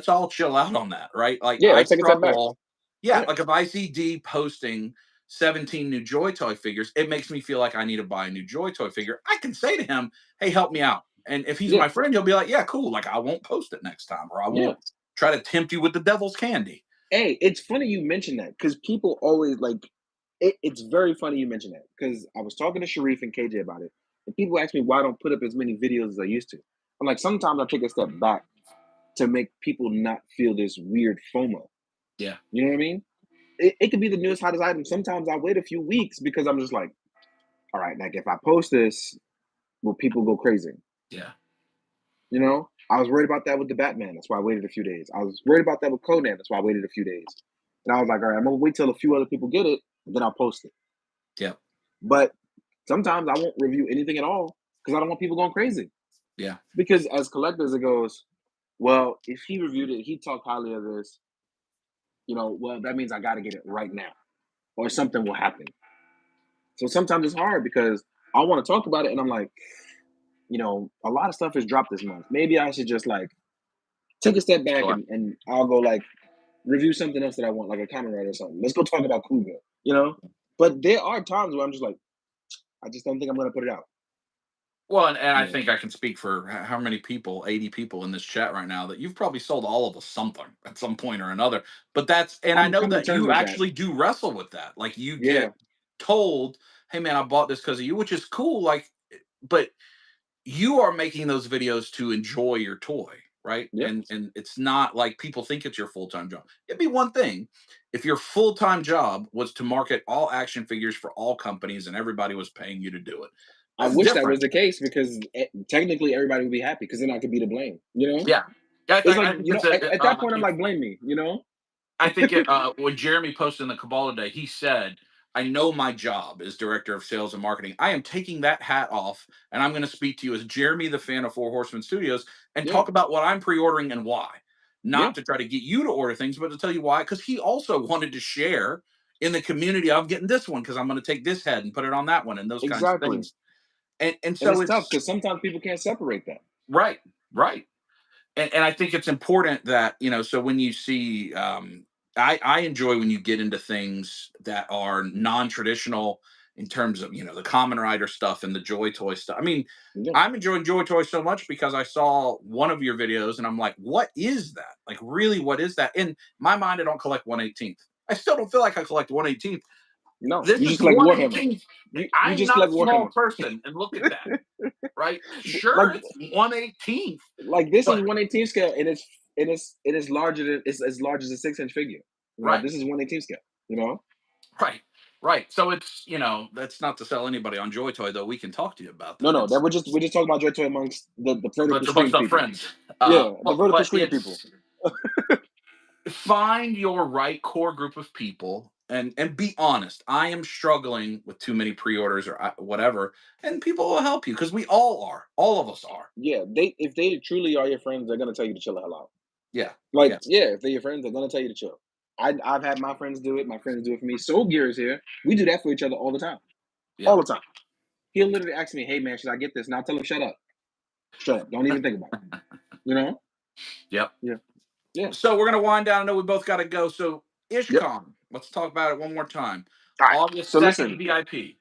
A: all chill out on that, right? Like
B: Yeah,
A: I
B: let's take a step back.
A: struggle. Yeah,
B: Yeah.
A: like if I see D posting 17 new Joy Toy figures, it makes me feel like I need to buy a new Joy Toy figure. I can say to him, hey, help me out. And if he's
B: Yeah.
A: my friend, he'll be like, yeah, cool. Like I won't post it next time, or I
B: Yeah.
A: won't try to tempt you with the devil's candy.
B: Hey, it's funny you mentioned that because people always like it's very funny you mentioned that because I was talking to Sharif and KJ about it, and people ask me why I don't put up as many videos as I used to. I'm like, sometimes I take a step back to make people not feel this weird FOMO.
A: Yeah.
B: You know what I mean? It could be the newest, hottest item. Sometimes I wait a few weeks because I'm just like, all right, like if I post this, will people go crazy?
A: Yeah.
B: You know, I was worried about that with the Batman. That's why I waited a few days. I was worried about that with Conan. That's why I waited a few days. And I was like, all right, I'm gonna wait till a few other people get it, and then I'll post it.
A: Yeah.
B: But sometimes I won't review anything at all because I don't want people going crazy.
A: Yeah.
B: Because as collectors, it goes, well, if he reviewed it, he talked highly of this, well, that means I got to get it right now, or something will happen. So sometimes it's hard because I want to talk about it, and I'm like, a lot of stuff is dropped this month. Maybe I should just like take a step back
A: Sure.
B: and I'll go like review something else that I want, like a comment writer or something. Let's go talk about Cougar. But there are times where I'm just like, I just don't think I'm gonna put it out.
A: Well, and I
B: Yeah.
A: think I can speak for how many people, 80 people in this chat right now, that you've probably sold all of us something at some point or another. But and I
B: I'm
A: know
B: coming to
A: that
B: terms
A: you
B: with that.
A: actually do wrestle with that. Like you
B: Yeah,
A: get told, hey man, I bought this because of you, which is cool. Like, but you are making those videos to enjoy your toy, right?
B: yeah.
A: And it's not like people think it's your full-time job. It'd be one thing if your full-time job was to market all action figures for all companies and everybody was paying you to do it.
B: I
A: That's
B: wish that was
A: different.
B: the case because technically everybody would be happy because then I could be to blame.
A: Yeah. Yeah,
B: It's like
A: I think it's a
B: at that point I'm like, blame me.
A: I think when Jeremy posted in the Kabbalah Day, he said, I know my job as director of sales and marketing. I am taking that hat off, and I'm going to speak to you as Jeremy, the fan of Four Horsemen Studios, and
B: Yeah,
A: talk about what I'm pre ordering and why.
B: yeah,
A: Not to try to get you to order things, but to tell you why. Because he also wanted to share in the community of getting this one because I'm going to take this head and put it on that one and those kinds of
B: exactly.
A: things. And
B: And
A: so
B: it's tough
A: it's
B: because sometimes people can't separate that.
A: right, right. And I think it's important that so when you see I enjoy when you get into things that are non-traditional in terms of the common rider stuff and the joy toy stuff. I mean,
B: Yeah,
A: I'm enjoying joy toys so much because I saw one of your videos and I'm like, what is that? Like, really, what is that? In my mind, I don't collect 1/18th. I still don't feel like I collect 1/18th.
B: no,
A: This
B: you
A: is
B: just like Warhammer.
A: 1/18th.
B: You
A: I'm
B: just
A: not
B: like
A: a small
B: Warhammer.
A: person, and look at that, right?
B: Like
A: Sure, it's 1/18th,
B: this is
A: but
B: 1/18 scale, and it is larger than it's as large as a 6-inch figure.
A: right.
B: This is 1/18 scale. You know,
A: Right. Right. So it's, that's not to sell anybody on Joy Toy, though we can talk to you about
B: no,
A: that.
B: no, that
A: It's
B: we're just talking about Joy Toy amongst the vertical
A: a bunch
B: screen
A: of
B: people.
A: friends.
B: Yeah, the vertical
A: But
B: screen people.
A: it's find your right core group of people and be honest. I am struggling with too many pre-orders or whatever, and people will help you because we all are. All of us are.
B: Yeah, if they truly are your friends, they're gonna tell you to chill the hell out.
A: Yeah.
B: Like,
A: Yeah.
B: yeah, if they're your friends, they're gonna tell you to chill. I've had my friends do it. My friends do it for me. Soul Gear is here. We do that for each other all the time. all the time. He'll literally ask me, "Hey man, should I get this?" And I'll tell him, "Shut up, shut up, don't even think about it." You know?
A: Yep.
B: Yeah, yeah,
A: So we're gonna wind down. I know we both got to go. So
B: yep.
A: IshCon, let's talk about it one more time.
B: All right.
A: August
B: So
A: 2nd,
B: listen,
A: VIP.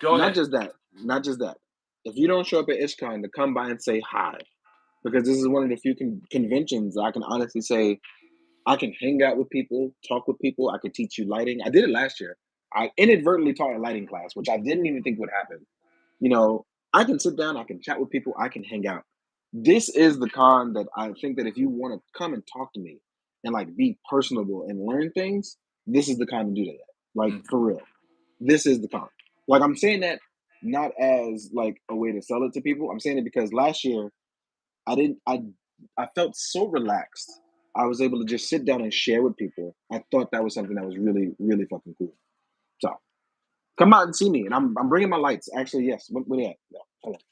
A: Go
B: not
A: ahead.
B: just that, not just that. If you don't show up at IshCon to come by and say hi, because this is one of the few conventions that I can honestly say I can hang out with people, talk with people. I could teach you lighting. I did it last year. I inadvertently taught a lighting class, which I didn't even think would happen. You know, I can sit down, I can chat with people, I can hang out. This is the con that I think that if you want to come and talk to me and like be personable and learn things, this is the con to do that. Like
A: Mhm.
B: for real. This is the con. Like I'm saying that not as like a way to sell it to people. I'm saying it because last year I didn't I felt so relaxed. I was able to just sit down and share with people. I thought that was something that was really, really fucking cool. So come out and see me. And I'm bringing my lights. Actually, yes. What are they at? No, hold on.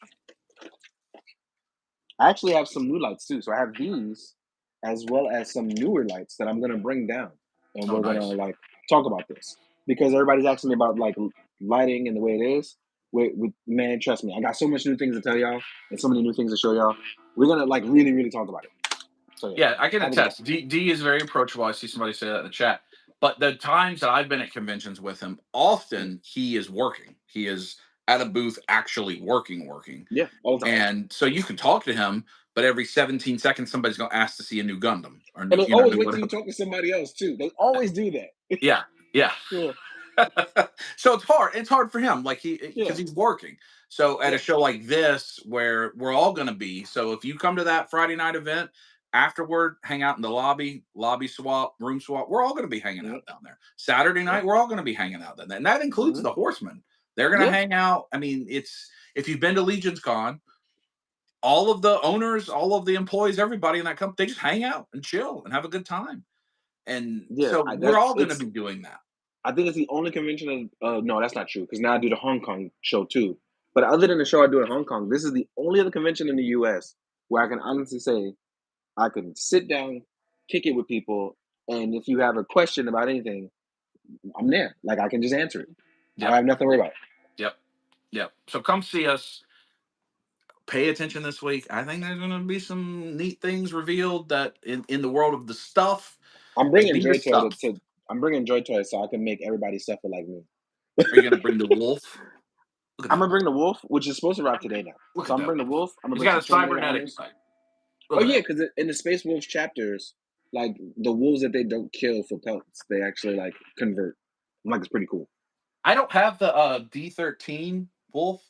B: I actually have some new lights too. So I have these as well as some newer lights that I'm gonna bring down, and
A: Oh,
B: we're gonna
A: nice.
B: like talk about this because everybody's asking me about like lighting and the way it is. Man, trust me, I got so much new things to tell y'all and so many new things to show y'all. We're gonna like really, really talk about it. So yeah,
A: Yeah, I can
B: have a good
A: attest. D is very approachable. I see somebody say that in the chat. But the times that I've been at conventions with him,
B: one.
A: often he is working. He is at a booth actually working.
B: Yeah, all the time.
A: And so you can talk to him, but every 17 seconds somebody's gonna ask to see a new Gundam or
B: And
A: new,
B: they
A: you know,
B: always
A: new
B: wait till you
A: whatever.
B: talk to somebody else too. They always do that.
A: Yeah, yeah.
B: Yeah,
A: So it's hard. It's hard for him, like he because
B: yeah,
A: he's working. So at a
B: yeah,
A: show like this, where we're all going to be, so if you come to that Friday night event, afterward, hang out in the lobby swap, room swap. We're all going to be hanging
B: yeah,
A: out down there. Saturday
B: yeah,
A: night, we're all going to be hanging out then, and that includes
B: mhm,
A: the Horsemen. They're going to
B: yeah,
A: hang out. I mean, it's if you've been to Legion's Con, all of the owners, all of the employees, everybody in that company, they just hang out and chill and have a good time. And
B: yeah.
A: so
B: I,
A: we're
B: that
A: all going to
B: it's.
A: be doing that.
B: I think it's the only convention. No, that's not true because now I do the Hong Kong show too. But other than the show I do in Hong Kong, this is the only other convention in the U.S. where I can honestly say I can sit down, kick it with people, and if you have a question about anything, I'm there. Like I can just answer it. I
A: Yep.
B: have nothing to worry about.
A: Yep. Yep. So come see us. Pay attention this week. I think there's going to be some neat things revealed that in the world of the stuff,
B: I'm
A: the
B: bringing
A: biggest
B: Joy Toy
A: stuff.
B: I'm bringing Joy Toy so I can make everybody suffer like me.
A: Are you going to bring the wolf? Look at
B: I'm
A: that
B: gonna
A: wolf.
B: bring the wolf, which is supposed to arrive today now.
A: Look
B: So
A: at
B: I'm gonna
A: that
B: bring the
A: wolf.
B: wolf. I'm gonna
A: He's
B: bring
A: got
B: some
A: a
B: Terminator
A: cybernetic
B: armors.
A: sight.
B: Oh
A: Look at
B: yeah,
A: that.
B: because in the Space Wolves chapters, like the wolves that they don't kill for pelts, they actually like convert. I'm like, it's pretty cool.
A: I don't have the D13 wolf.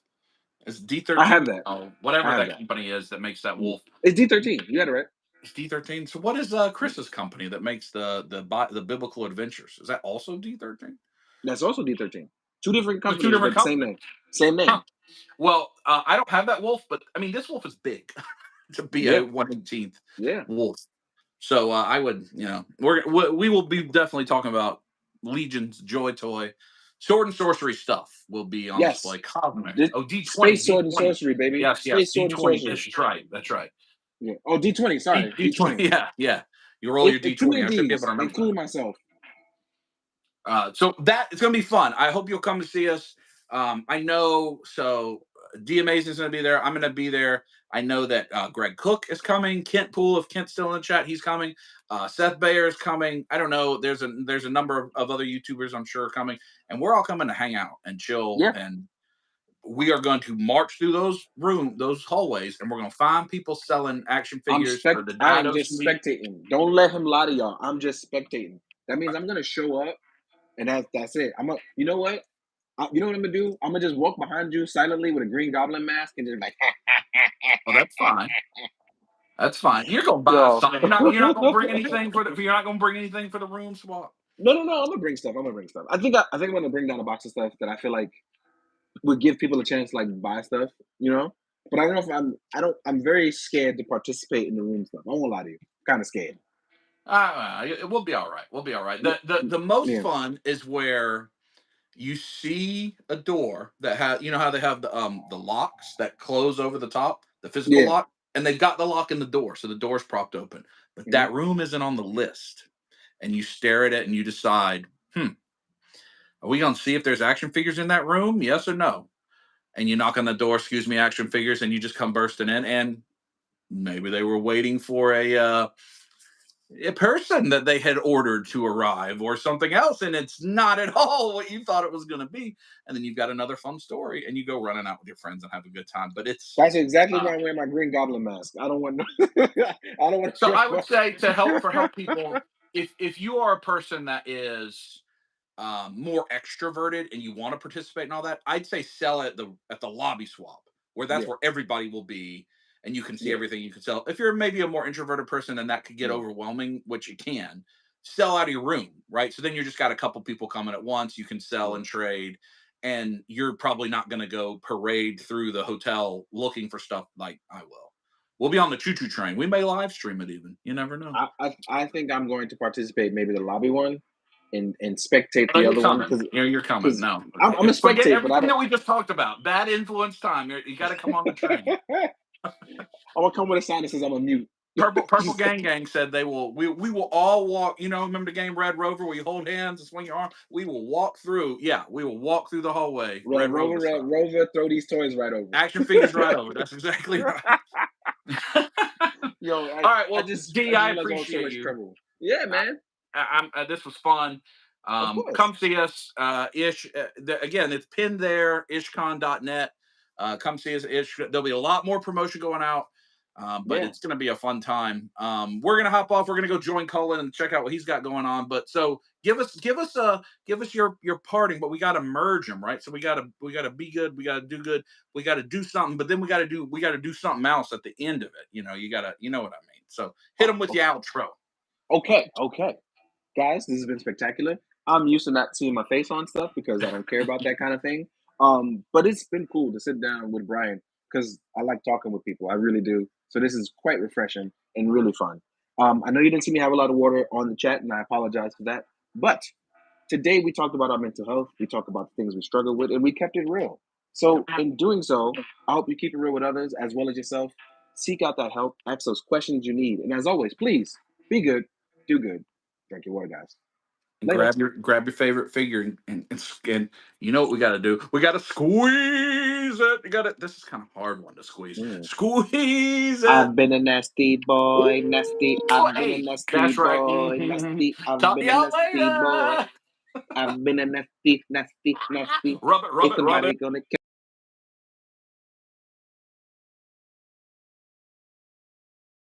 A: It's
B: I have
A: D13.
B: that.
A: Oh,
B: I
A: whatever
B: have
A: that
B: that.
A: company is that makes that
B: Mm.
A: wolf.
B: It's D13. You got it right.
A: It's D13. So what is
B: Mm.
A: Chris's company that makes the biblical adventures? Is that also D13?
B: That's also D13. Two different
A: They're two
B: companies,
A: different
B: but same
A: companies.
B: name. Same
A: Huh.
B: name.
A: Well, I don't have that wolf, but I mean, this wolf is big to be a
B: Yeah.
A: 1/18th
B: Yeah.
A: wolf. So I would, we will be definitely talking about Legion's Joy Toy, sword and sorcery stuff will be on
B: Yes.
A: display. Cosmic.
B: This
A: Oh, D20,
B: Space Sword and
A: D20.
B: Sorcery, baby.
A: Yes,
B: Space Sword and
A: D20.
B: Sorcery.
A: That's right. That's right.
B: Yeah. Oh, D20. Sorry,
A: D20.
B: D20.
A: Yeah, yeah. You roll your
B: It's too many
A: D20. I should be able
B: D's,
A: to remember that.
B: including myself.
A: So that it's gonna be fun. I hope you'll come to see us. I know D Amazing is gonna be there. I'm gonna be there. I know that Greg Cook is coming. Kent Poole, if Kent's still in the chat, he's coming. Seth Bayer is coming. I don't know. There's a number of other YouTubers I'm sure are coming, and we're all coming to hang out and chill.
B: Yeah.
A: And we are going to march through those hallways, and we're going to find people selling action figures for the
B: I am
A: Dido
B: just
A: Suite.
B: spectating. Don't let him lie to y'all. I'm just spectating. That means I'm gonna show up, and that's it. You know what? You know what I'm gonna do? I'm gonna just walk behind you silently with a green goblin mask and just like,
A: Oh, that's fine. That's fine. You're gonna buy
B: yo.
A: something. You're not gonna bring anything for the. You're not gonna bring anything for the room swap.
B: No, no, no. I'm gonna bring stuff. I'm gonna bring stuff. I think I'm gonna bring down a box of stuff that I feel like would give people a chance to like buy stuff. You know. But I don't know if I'm very scared to participate in the room stuff. I won't lie to you. Kind of scared.
A: We'll be all right. We'll be all right.
B: Yeah.
A: The most
B: Yeah.
A: fun is where you see a door that has how they have the locks that close over the top, the physical
B: Yeah.
A: lock, and they've got the lock in the door, so the door's propped open. But
B: Mhm.
A: that room isn't on the list, and you stare at it and you decide, Are we gonna see if there's action figures in that room? Yes or no? And you knock on the door, excuse me, action figures, and you just come bursting in, and maybe they were waiting for a person that they had ordered to arrive or something else, and it's not at all what you thought it was going to be. And then you've got another fun story, and you go running out with your friends and have a good time. But it's
B: That's exactly why I'm wearing my Green Goblin mask. I don't want no, I don't want
A: so
B: to
A: I would
B: show
A: say to help people, if you are a person that is more extroverted and you want to participate in all that, I'd say sell at the lobby swap, where that's
B: Yeah,
A: where everybody will be and you can see
B: yeah,
A: everything you can sell. If you're maybe a more introverted person and that could get
B: yeah,
A: overwhelming, which it can, sell out of your room, right? So then you just got a couple people coming at once. You can sell
B: yeah.
A: and trade, and you're probably not going to go parade through the hotel looking for stuff like I will. We'll be on the choo choo train. We may live stream it even. You never know.
B: I think I'm going to participate maybe the lobby one and spectate
A: Oh,
B: the
A: you're
B: other one
A: coming.
B: because
A: You're coming. No,
B: I'm a
A: forget
B: spectate, but I
A: everything
B: don't.
A: that we just talked about. Bad influence time. You got to come on the train.
B: I'm gonna come with a sign that says I'm a mute.
A: Purple
B: Just
A: Gang said they will. We will all walk. You know, remember the game Red Rover where you hold hands and swing your arm. We will walk through. Yeah, we will walk through the hallway, Red Rover style.
B: Rover, throw these toys right over.
A: Action figures right over. That's exactly right.
B: Yo,
A: All right. Well,
B: I
A: D,
B: just
A: I
B: realized I was so
A: appreciate
B: much
A: you.
B: trouble. Yeah,
A: I,
B: man.
A: this was fun.
B: Of course.
A: Come see us. Again, it's pinned there. IshCon.net. Come see us. There'll be a lot more promotion going out. But
B: Yeah.
A: it's going to be a fun time. We're going to hop off. We're going to go join Cullen and check out what he's got going on. But so give us your parting. But we got to merge them, right? So we got to be good. We got to do good. We got to do something. But then we got to do something else at the end of it. You know what I mean. So hit
B: Oh,
A: them with your outro.
B: okay. Okay. Guys, this has been spectacular. I'm used to not seeing my face on stuff because I don't care about that kind of thing. But it's been cool to sit down with Brian because I like talking with people. I really do. So this is quite refreshing and really fun. I know you didn't see me have a lot of water on the chat, and I apologize for that. But today we talked about our mental health. We talked about the things we struggle with, and we kept it real. So in doing so, I hope you keep it real with others as well as yourself. Seek out that help. Ask those questions you need. And as always, please be good, do good, drink your water, guys.
A: And
B: Later.
A: grab your favorite figure and you know what we got to do? We got to squeeze it. You got to. This is kind of hard one to squeeze.
B: Mm.
A: Squeeze it.
B: I've been a nasty boy, nasty.
A: Ooh,
B: I've been a
A: hey,
B: nasty
A: that's right.
B: boy, nasty. I've
A: Talk to
B: been a
A: y'all
B: nasty boy.
A: later.
B: I've been a nasty, nasty, nasty.
A: Rub it, rub
B: Ain't
A: it, rub it.
B: nobody gonna